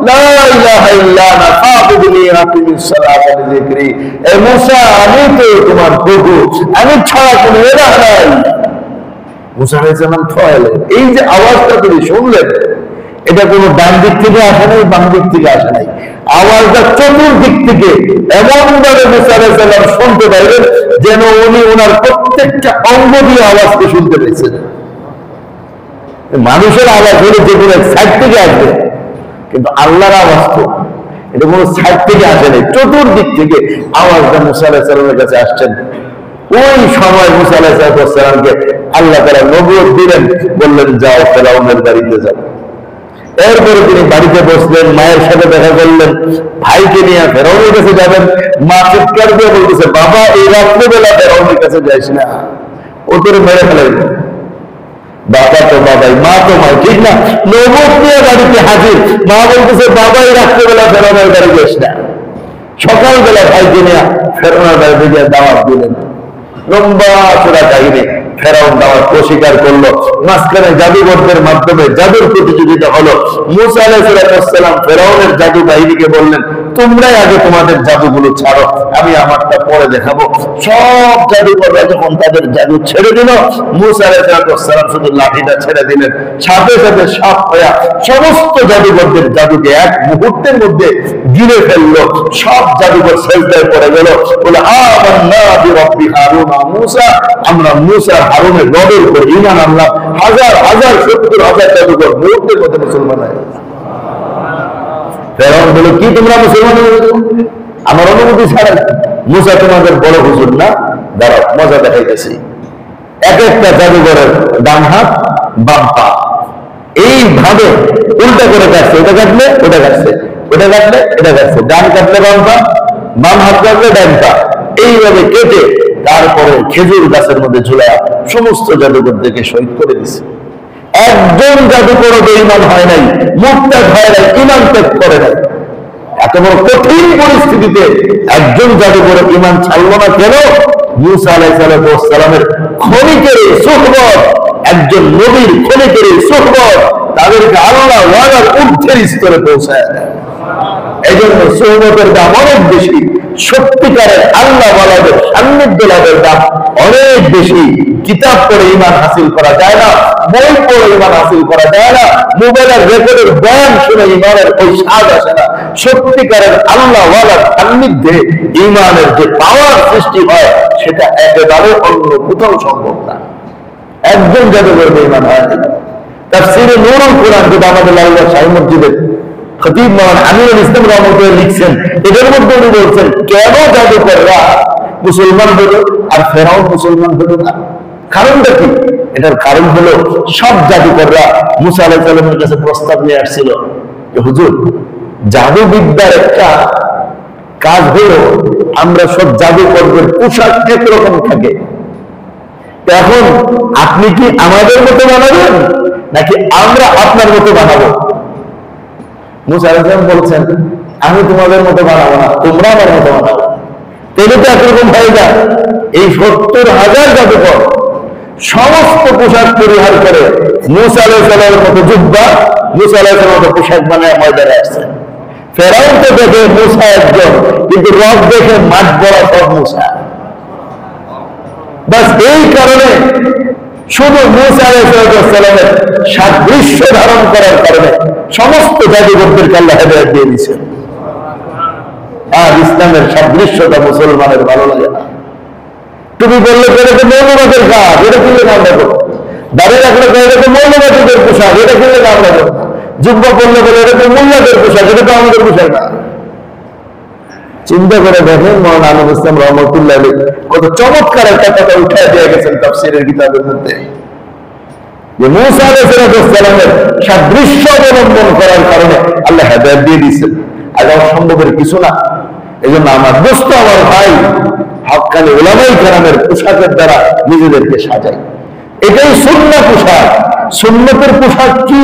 লা ইলাহা ইল্লা আনা ফাবুদনি আকিমিস সালাতা লিযিকরি। এ মুসা, আমি তো তোমার প্রভু, আমি ছাড়া কোনো ইলাহ নাই। মুসা আলাইহিস সালাম থয়ালেন। এই যে আওয়াজটা তিনি শুনলেন, এটা কোনো ডান দিক থেকে আসে নাই, বাম দিক থেকে আসে নাই, আওয়াজটা চতুর্দিক থেকে এমন ভাবে মুসা আলাইহিস সালাম শুনতে পাইলেন যেন উনি ওনার প্রত্যেকটা অঙ্গ দিয়ে আওয়াজকে শুনতে পেয়েছেন। মানুষের আওয়াজ হলে যে কোনো সাইড থেকে আসবে, কিন্তু আল্লাহর আওয়াজ তো এটা কোনো সাইড থেকে আসে নাই, চতুর্দিক থেকে আওয়াজটা মুসা আলাইহিস সালামের কাছে আসছেন। ওই সময় মুসা আলাইহিস সালামকে আল্লাহ তাআলা নবুয়ত দিলেন, বললেন যাও ফেরাউনের বাড়িতে যাও। এরপরে তিনি বাড়িতে বসলেন, মায়ের সাথে দেখা করলেন, ভাইকে নিয়ে ফেরাউনের কাছে যাবেন। মা চিৎকার দিয়ে বলতেছে, বাবা এই রাত্রেবেলা ফেরাউনের কাছে যাইস না, ও তোর মেরে ফেলাইবে। বাবা তো বাবাই, মা তো মা, ঠিক না? নবুয়ত নিয়ে বাড়িতে হাজির, মা বলতেছে বাবা এই রাত্রেবেলা ফেরাউনের বাড়ি যাইস না। সকালবেলা ভাইকে নিয়ে ফেরাউনের বাড়িতে গিয়ে দাওয়াত দিলেন। লম্বা চূড়া কাহিনী। ফেরাউন দাওয়াত অস্বীকার করলো। মাঝখানে জাদুঘরদের মাধ্যমে জাদুর প্রতিযোগিতা হলো। মুসা আলাইহিস সালাম ফেরাউনের জাদু বাহিনীকে বললেন, তোমরাই আগে তোমাদের জাদুগুলো ছাড়ো, আমি আমারটা পরে দেখাবো। সব জাদুকররা যখন তাদের জাদু ছেড়ে দিল, মুসা আলাইহিস সালাম শুধু লাঠিটা ছেড়ে দিলেন, সাথে সাথে সাপ হয়ে সমস্ত জাদুকরদের জাদুকে এক মুহূর্তের মধ্যে গিলে ফেললো। সব জাদুকর সেজদায় পড়ে গেল, বলে আমান্না বিরব্বি হারুন ওয়া মূসা, আমরা মূসা হারুনের রবের উপর ঈমান আনলাম। হাজার হাজার 70,000 জাদুকর মুহূর্তের মধ্যে মুসলমান হয়ে গেল। ফেরাউন বলে, কি তোমরা মুসলমান হয়ে গেছো? আমার অনুমতি ছাড়া? মূসা তোমাদের বড় হুজুর না, দাঁড়াও মজা দেখাইতেছি। এক একটা জাদুঘরের ডান হাত বাম পা এইভাবে উল্টা করে কাটছে, এটা কাটলে ওটা কাটছে, ওটা কাটলে এটা কাটছে, ডান কাটলে বাম পা, বাম হাত কাটলে ডান পা, এইভাবে কেটে তারপরে খেজুর গাছের মধ্যে ঝুলায় সমস্ত জাদুকরদেরকে শহীদ করে দিছে। একজন জাদুকর বেঈমান হয় নাই, মুরতাদ হয় নাই, ঈমান ত্যাগ করে নাই। এত বড় কঠিন পরিস্থিতিতে একজন জাদুকর ঈমান ছাড়লো না কেন? মুসা আলাইহিস সালামের ক্ষণিকের সুহবত, একজন নবীর ক্ষণিকের সুহবত তাদেরকে আল্লাহ ওয়ালার ঊর্ধ্বের স্তরে পৌঁছায় দেয়। এই জন্য সুহবতের দাম অনেক বেশি, সত্যিকারের আল্লাহ ওয়ালাদের সান্নিধ্য লাভের দাম অনেক বেশি। কিতাব পড়ে ঈমান হাসিল করা যায় না, বই পড়ে ঈমান হাসিল করা যায় না, মোবাইলের রেকর্ডের বয়ান শুনে ঈমানের ওই স্বাদ আসে না। সত্যিকারের আল্লাহ ওয়ালার সান্নিধ্যে ঈমানের যে পাওয়ার সৃষ্টি হয় সেটা একেবারে অন্য কোথাও সম্ভব না। একজন জাদুকর বেঈমান হয় না। তাফসীরে নূরুল কুরআন যেটা আমাদের লালবাগ শাহী মসজিদের খতিব মাওলানা আমিনুল ইসলাম রাহমাতুল্লাহ লিখছেন, এদের মধ্যে উনি বলছেন কেন জাদুকররা মুসলমান হলো আর ফেরাউন মুসলমান হলো না? কারণটা কি? এটার কারণ হলো সব জাদুকররা মুসা আলাইহিস সালামের কাছে প্রস্তাব নিয়ে আসছিল যে হুজুর, জাদুবিদ্যার একটা কাজ হলো আমরা সব জাদুকরদের পোশাক একরকম থাকে, এখন আপনি কি আমাদের মতো বানাবেন নাকি আমরা আপনার মতো বানাবো? মুসা আলাইহিস সালাম বলছেন আমি তোমাদের মতো বানাবো না, তোমরা আমার মতো বানাবো। তাহলে তো একরকম হয়ে যায়। এই 70,000 জাদুকর সমস্ত পোশাক পরিহার করে মুসা আলাইহিস সালামের মতো জুব্বা, মুসা আলাইহিস সালামের মতো পোশাক বানায় ময়দানে আসছে। ফেরাউন তো দেখে মুসা একজন, কিন্তু রব দেখে মাঠ বড় সব মুসা। বাস এই কারণে শুধু মুসা আলাইহিস সালামের সাদৃশ্য ধারণ করার কারণে সমস্ত জাদুকরদেরকে আল্লাহ হেদায়েত দিয়ে দিয়েছেন। আর ইসলামের সাদৃশ্যতা মুসলমানের ভালো লাগে না। তুমি বললে এটা তো মৌলবাদের কাজ, এটা কিনলে আমরা করবো। দাঁড়িয়ে রাখলে এটা তো মৌলবাদীদের পোশাক, এটা কিনলে আমরা করবো। যুব্বা করলে বলে এটা তো মোল্লাদের পোশাক, এটা তো আমাদের পোশাক না। চিন্তা করে দেখেন মাওলানা আমিনুল ইসলাম রাহমাতুল্লাহ আলাইহি কত চমৎকার একটা কথা উঠায় দিয়ে গেছেন তাফসীরের কিতাবের মধ্যে, যে মুসা আলাইহিস সালামের সাদৃশ্য অবলম্বন করার কারণে আল্লাহ হেদায়েত দিয়ে দিয়েছেন। আর অসম্ভবের কিছু না। এই জন্য আমার দোস্ত, আমার ভাই, হক্কানি উলামায়ে কেরামের পোশাকের দ্বারা নিজেদেরকে সাজাই। এটাই সুন্নাহ পোশাক। সুন্নতের পোশাক কি?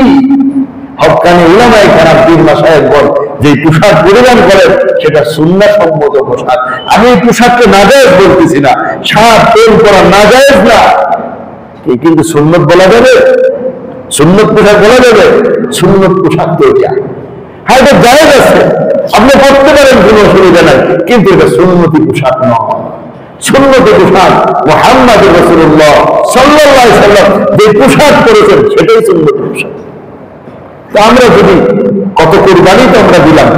হক্কানি উলামায়ে কেরাম পীর মাশায়েখগণ যে পোশাক পরিধান করেন সেটা সুন্নাহ সম্মত পোশাক। আমি এই পোশাককে নাজায়েজ বলতেছি না, শার্ট প্যান্ট পরা নাজায়েজ না, কিন্তু সুন্নত বলা যাবে? সুন্নত পোশাক বলা যাবে? সুন্নত পোশাক তো এটা। হ্যাঁ, এটা জায়েজ আছে, আপনি পড়তে পারেন, কোনো অসুবিধা নাই, কিন্তু এটা সুন্নতি পোশাক নয়। সুন্নতি পোশাক মুহাম্মদুর রাসূলুল্লাহ সাল্লাল্লাহু আলাইহি ওয়াসাল্লাম যে পোশাক পরেছেন সেটাই সুন্নতি পোশাক। তো আমরা যদি কত কুরবানি তো আমরা দিলাম,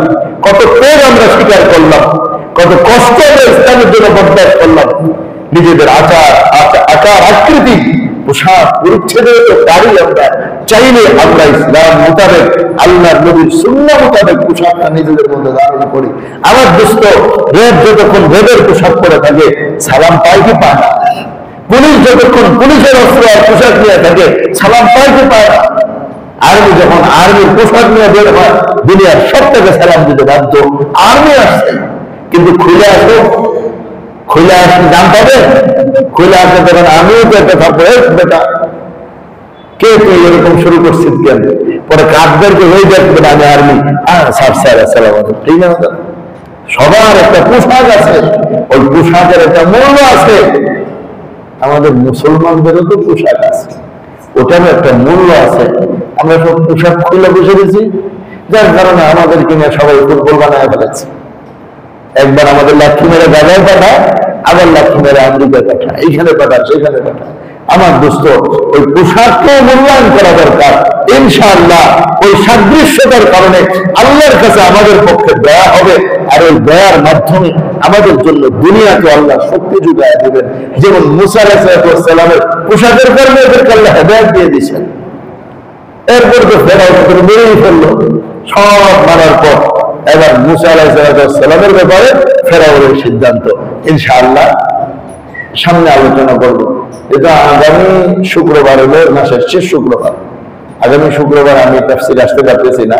কত ত্যাগ আমরা স্বীকার করলাম, কত কষ্ট আমরা ইসলামের জন্য বরদাস্ত করলাম, নিজেদের আচার আকৃতি পোশাক পরিচ্ছদের দাঁড়ি আমরা চাইলে আমরা ইসলাম মোতাবেক আল্লাহর নবীর সুন্নাহ মোতাবেক পোশাকটা নিজেদের মধ্যে ধারণ করি। আমার দোস্ত রেড যতক্ষণ রেডের পোশাক পরে থাকে সালাম পায় কি পায় না? পুলিশ যতক্ষণ পুলিশের অস্ত্র আর পোশাক নিয়ে থাকে সালাম পায় কি পায় না? আর্মি যখন আর্মির পোশাক নিয়ে বের হয় দুনিয়ার সব থেকে সালাম দিতে বাধ্য। আর্মি আসছে, কিন্তু খুলে আসো, খুলে আসলে দাম পাবে। খুলে আসলে তখন আমিও তো একটা থাকবো, বেটা কে তুই এরকম শুরু করছিস কেন? পরে কাঠদেরকে হয়ে যাচ্ছে আমি আর্মি, স্যার স্যার আসসালাম আলাইকুম, ঠিক না? সবার একটা পোশাক আছে, ওই পোশাকের একটা মূল্য আছে। আমাদের মুসলমানদেরও তো পোশাক আছে, ওটারও একটা মূল্য আছে। আমরা সব পোশাক খুলে বসে দিয়েছি, যার কারণে আমাদের কিনে সবাই ফুটবল বানায় ফেলেছে। একবার আমাদের লাঠি মেরে গাজায় পাঠায়, আবার লাঠি মেরে আমেরিকায় পাঠায়, এইখানে পাঠায় সেখানে পাঠায়। আমার দোস্ত, ওই পোশাককেও মূল্যায়ন করা দরকার। ইনশাআল্লাহ ওই সাদৃশ্যতার কারণে আল্লাহর কাছে আমাদের পক্ষে দয়া হবে, আর ওই দয়ার মাধ্যমে আমাদের জন্য দুনিয়াকে আল্লাহ শক্তি যোগায় দেবেন। যেমন মুসা আলাইহিস সালামের পোশাকের কারণে এদেরকে আল্লাহ হেদায়েত দিয়ে দিয়েছেন। এরপর তো ফেরাউন মেরেই ফেললো, সব মারার পর এবার মুসা আলাইহিস সালামের ব্যাপারে ফেরাউনের সিদ্ধান্ত ইনশাআল্লাহ সামনে আলোচনা করবো। এটা আগামী শুক্রবার হলো, মাসের শেষ শুক্রবার। আগামী শুক্রবার আমি তাফসীর আসতে পারতেছি না,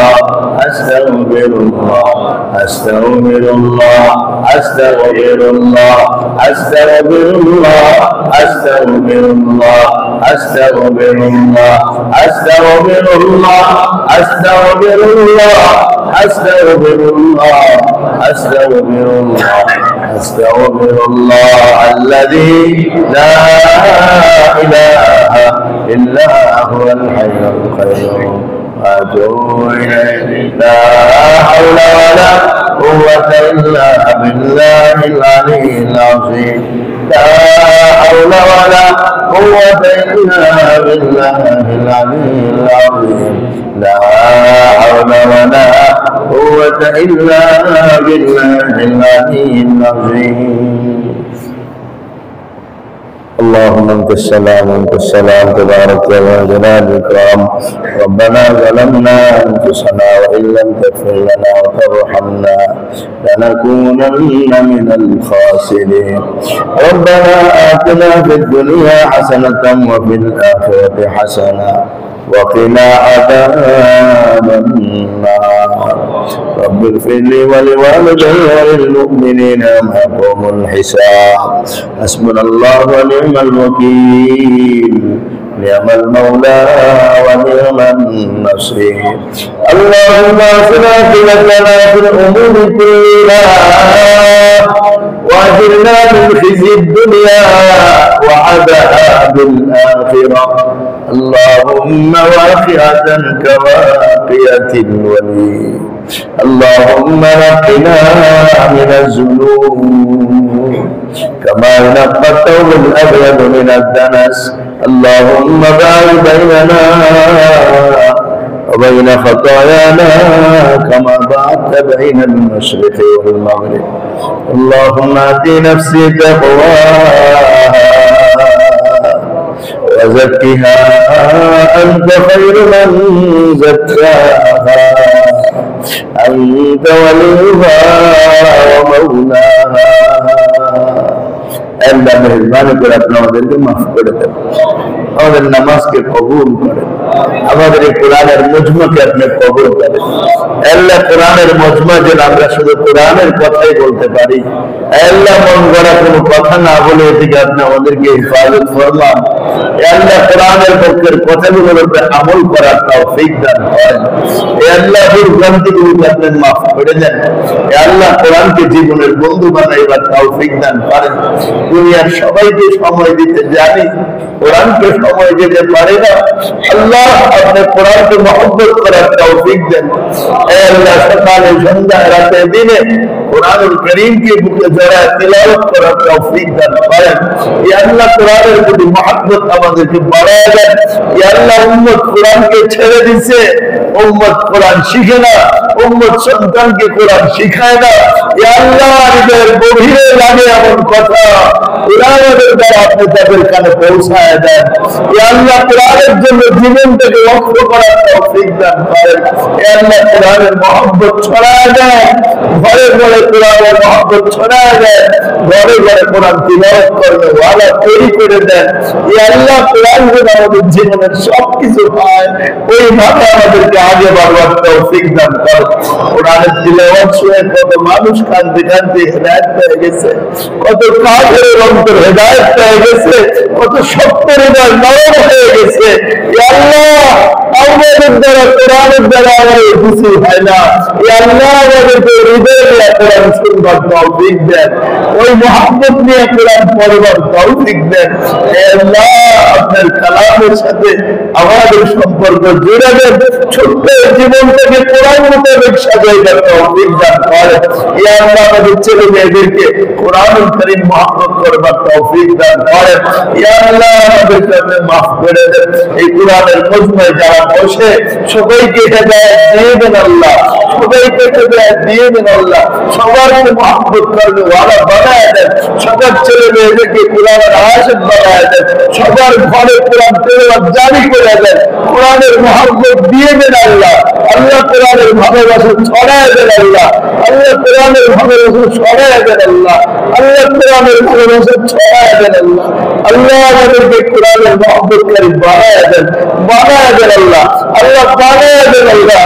الله أستغفر الله أستغفر الله أستغفر الله أستغفر الله أستغفر الله أستغفر الله أستغفر الله أستغفر الله أستغفر الله أستغفر الله أستغفر الله الذي لا إله إلا هو الحي القيوم وأتوب إليه لا حول ولا قوة إلا بالله العلي العظيم لا حول ولا قوة إلا بالله العلي العظيم لا حول ولا قوة إلا بالله العلي العظيم اللهم انت السلام وانت السلام تبارك يا جلال الكرام ربنا ظلمنا انفسنا وان لم تغفر لنا وترحمنا لنكونن من الخاسرين ربنا آتنا في الدنيا حسنة وفي الآخرة حسنة وقنا عذاب النار رب اغفر لي ولوالدي وللمؤمنين يوم يقوم الحساب حسبنا الله ونعم الوكيل نعم المولى ونعم النصير اللهم اغفر لنا في الامور كلها واجرنا من خزي الدنيا وعذاب الاخره اللهم واقعة كواقية الولي اللهم نقنا من الذنوب كما ينقى الثوب الأبيض من الدنس اللهم باعد بيننا وبين خطايانا كما باعدت بين المشرق والمغرب اللهم آت نفسي تقواها وزكها أنت خير من زكاها أنت وليها ومولاها আল্লাহ মেহেরবানি করে আপনি আমাদেরকে মাফ করে দেন আমাদের নামাজকে কবুল করেন আমাদের এই কোরআনের মজমাকে আপনি কবুল করেন আল্লাহ কোরআনের মজমা যেন আমরা শুধু কোরআনের কথাই বলতে পারি আল্লাহ মন গড়া কোনো কথা না বলে এদিকে আপনি আমাদেরকে হেফাজত ফরমান আল্লাহ কোরআনের পক্ষের কথাগুলোর উপরে আমল করার তৌফিক দান করেন আল্লাহ ভুল ভ্রান্তিগুলোকে আপনি মাফ করে দেন আল্লাহ কোরআনকে জীবনের বন্ধু বানাইবার তৌফিক দান করেন দুনিয়ার সবাইকে সময় দিতে জানি কোরআনকে সময় দিতে পারে না আল্লাহ আপনি কোরআনকে মহব্বত করার তৌফিক দেন আল্লাহ সকালে সন্ধ্যায় রাতে দিনে কোরআনুল কারীমকে বুকে জড়ায় তিলাওয়াত করার তৌফিক দান করেন ইয়া আল্লাহ কোরআনের প্রতি মহব্বত আমাদেরকে বাড়ায় দেন ইয়া আল্লাহ উম্মত কোরআনকে ছেড়ে দিয়েছে উম্মত কোরআন শিখে না উম্মত সন্তানকে কোরআন শিখায় না ইয়া আল্লাহ হৃদয়ের গভীরে লাগে এমন কথা কোরআনের দ্বারা আপনি তাদের কানে পৌঁছায় দেন ইয়া আল্লাহ কোরআনের জন্য জীবনটাকে লক্ষ্য করার তৌফিক দান করেন ইয়া আল্লাহ কোরআনের মহব্বত ছড়ায় দেন ঘরে ঘরে কোরআনের মহব্বত ছড়ায় দেন ঘরে ঘরে কোরআন তিলাওয়াত করবে ওয়ালা তৈরি করে দেন ইয়া আল্লাহ কোরআন যেন আমাদের জীবনের সবকিছু হয় ওইভাবে আমাদেরকে আগে বাড়বার তৌফিক দান করেন কোরআনের তিলাওয়াত শুনে কত মানুষ কাঁদতে কাঁদতে হেদায়েত পেয়ে গেছে কত কাফেরের অন্তর হেদায়েত পেয়ে গেছে কত সত্যের হৃদয় নরম হয়ে গেছে ইয়া আল্লাহ আমাদের দ্বারা কোরআনের দ্বারা আমাদের কিছু হয় না ইয়া আল্লাহ আমাদেরকে হৃদয় দিয়ে কোরআন শুনবার তৌফিক দেন ওই মহব্বত নিয়ে কোরআন পড়বার তৌফিক দেন হে আল্লাহ আপনার কালামের সাথে আমাদের সম্পর্ক জুড়ে দেন ছোট্ট জীবনটাকে কোরআন মোতাবেক সাজাইবার তৌফিক দান করেন ইয়া আল্লাহ আমাদের ছেলে মেয়েদেরকে কোরআনুল কারীম মহব্বত করবার তৌফিক দান করেন ইয়া আল্লাহ আমাদেরকে আপনি মাফ করে দেন এই কোরআনের মজমায় যারা বসে সবাইকে হেদায়েত দিয়ে দেন আল্লাহ সবাইকে হেদায়েত দিয়ে দেন আল্লাহ সবাইকে মহব্বত করবে ওয়ালা বানায় দেন সবার ছেলে মেয়েদেরকে কোরআনের আশিক বানায় দেন সবার ঘরে কোরআন তেলাওয়াত জারি করে দেন কোরআনের মহব্বত দিয়ে দেন আল্লাহ আল্লাহ কোরআনের ভালোবাসা ছড়ায় দেন আল্লাহ আল্লাহ কোরআনের ভালোবাসা ছড়ায় দেন আল্লাহ আল্লাহ কোরআনের ভালোবাসা ছড়ায় দেন আল্লাহ আল্লাহ আমাদেরকে কোরআনের মহব্বতকারী বানায় দেন আল্লাহ আল্লাহ বানায় দেন আল্লাহ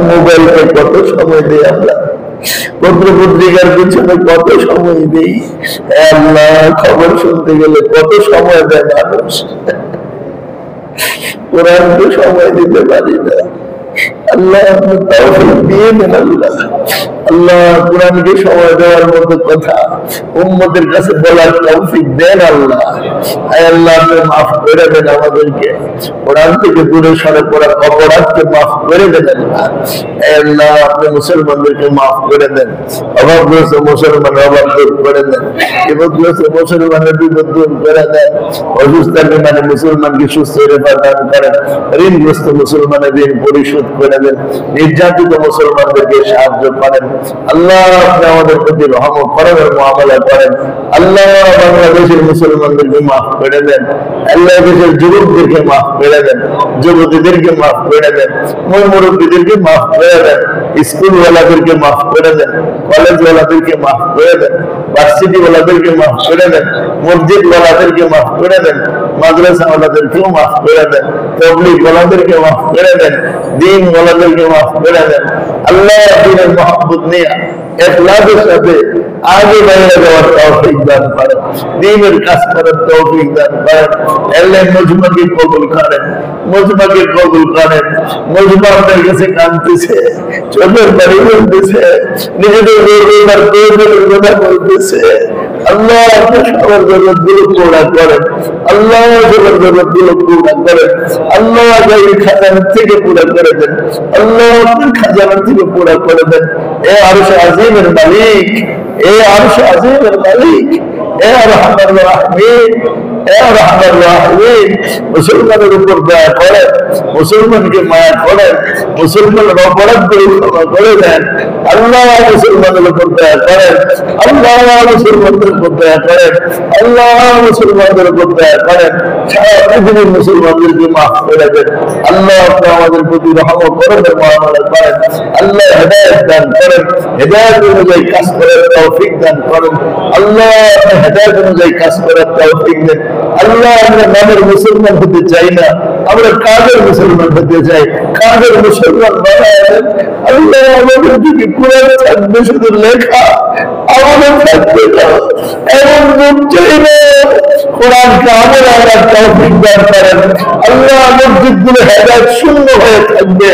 মোবাইলকে কত সময় দিই আমরা, পত্র পত্রিকার পিছনে কত সময় দিই, আল্লাহ খবর শুনতে গেলে কত সময় দেয় মানুষ, কোরআনকে সময় দিতে পারি না। আল্লাহ আপনি তৌফিক দিয়ে দেন আল্লাহ। আল্লাহ কোরআনকে সময় দেওয়ার মতো কথা উম্মতের কাছে বলার তৌফিক দেন আল্লাহ। আয় আল্লাহ আপনি মাফ করে দেন আমাদেরকে, কোরআন থেকে দূরে সরে পড়ার অপরাধকে মাফ করে দেন আল্লাহ। আয় আল্লাহ আপনি মুসলমানদেরকে মাফ করে দেন, অভাবগ্রস্ত মুসলমানের অভাব দূর করে দেন, বিপদগ্রস্ত মুসলমানের বিপদ দূর করে দেন, অসুস্থ মানে মুসলমানকে সুস্থ রেফা দান করেন, ঋণগ্রস্ত মুসলমানের ঋণ পরিশোধ করে দেন, নির্যাতিত মুসলমানদেরকে সাহায্য করেন। আল্লাহ আপনি আমাদের প্রতি রহম করমের মুআমালা করেন। আল্লাহ বাংলাদেশের মুসলমানদেরকে মাফ করে দেন, আল্লাহ দেশের যুবকদেরকে মাফ করে দেন, যুবতীদেরকে মাফ করে দেন, মুরব্বীদেরকে মাফ করে দেন, স্কুলওয়ালাদেরকে মাফ করে দেন, কলেজওয়ালাদেরকে মাফ করে দেন, ভার্সিটিওয়ালাদেরকে মাফ করে দেন, মসজিদওয়ালাদেরকে মাফ করে দেন, মাদ্রাসাওয়ালাদেরকেও মাফ করে দেন, তাবলীগওয়ালাদেরকে মাফ করে দেন, দ্বীনওয়ালাদেরকে মাফ করে দেন। আল্লাহ দ্বীনের মহব্বত নিয়ে ইখলাসের সাথে আগে বাইরে যাওয়ার তৌফিক দান করেন, দ্বীনের কাজ করার তৌফিক দান করেন। আল্লাহ মজমাকে কবুল করেন, মজমাকে কবুল করেন। মজমা আপনার কাছে কাঁদতেছে, চোখের পানি বলতেছে, নিজেদের রোজগার প্রয়োজনের কথা বলতেছে। আল্লাহ আপনার সবার জগৎ গুলো পুরা করেন, আল্লাহ সবার জগৎ গুলো পুরা করেন, আল্লাহ খাজানার থেকে পুরা করে দেন, আল্লাহ আপনার খাজানার থেকে পুরা করে দেন। এ আরশ আজিমের মালিক, এ আরশ আজিমের মালিক, এ আরহামার রাহিমিন, এ আরহামার রাহিমিন, মুসলমানের উপর দয়া করেন, মুসলমানকে মায়া করেন, মুসলমানের অপরাধগুলো ক্ষমা করে দেন। আল্লাহ মুসলমানের উপর দয়া করেন, আল্লাহ মুসলমানদের উপর দয়া করেন, আল্লাহ মুসলমানদের উপর দয়া করেন, সারা পৃথিবীর মুসলমানদেরকে মাফ করে দেন। আল্লাহ আপনি আমাদের প্রতি রহম করমের মুআমালা করেন। আল্লাহ হেদায়েত দান করেন, হেদায়েত অনুযায়ী কাজ করার তৌফিক দান করেন। আল্লাহ আপনি হেদায়েত অনুযায়ী কাজ করার তৌফিক দেন। আল্লাহ আমরা নামের মুসলমান হতে চাই না, আমরা কাজের মুসলমান হতে চাই, কাজের মুসলমান বানায় দেন। আল্লাহ আমাদের দিকে কোরআন থাকবে শুধু লেখা, আমাদের থাকবে না এমন যুগ চাই না, কোরআনকে আমল আনার তৌফিক দান করেন। আল্লাহ মসজিদগুলো হেদায়েত শূন্য হয়ে থাকবে,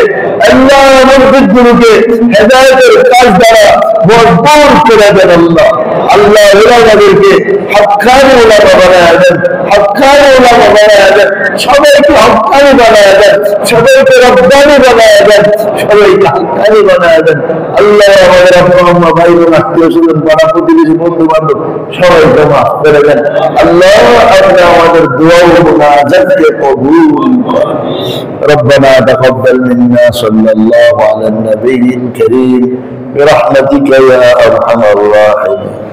আল্লাহ মসজিদগুলোকে হেদায়েতের কাজ দ্বারা ভরপুর করে দেন। আল্লাহ আল্লাহ উলামাদেরকে হক্কানি উলামা বানায় দেন, হক্কানি উলামা বানায় দেন, সবাইকে হক্কানি বানায় দেন, সবাইকে রব্বানি বানায় দেন, সবাইকে হক্কানি বানায় দেন। আল্লাহ আমাদের আব্বা আম্মা ভাই বোন আত্মীয় স্বজন পাড়া প্রতিবেশী বন্ধু বান্ধব সবাইকে মাফ করে দেন। আল্লাহ আপনি আমাদের দোয়া ও মুনাজাতকে কবুল করেন। ربنا تقبل منا صلى الله على النبي الكريم برحمتك يا ارحم الراحمين.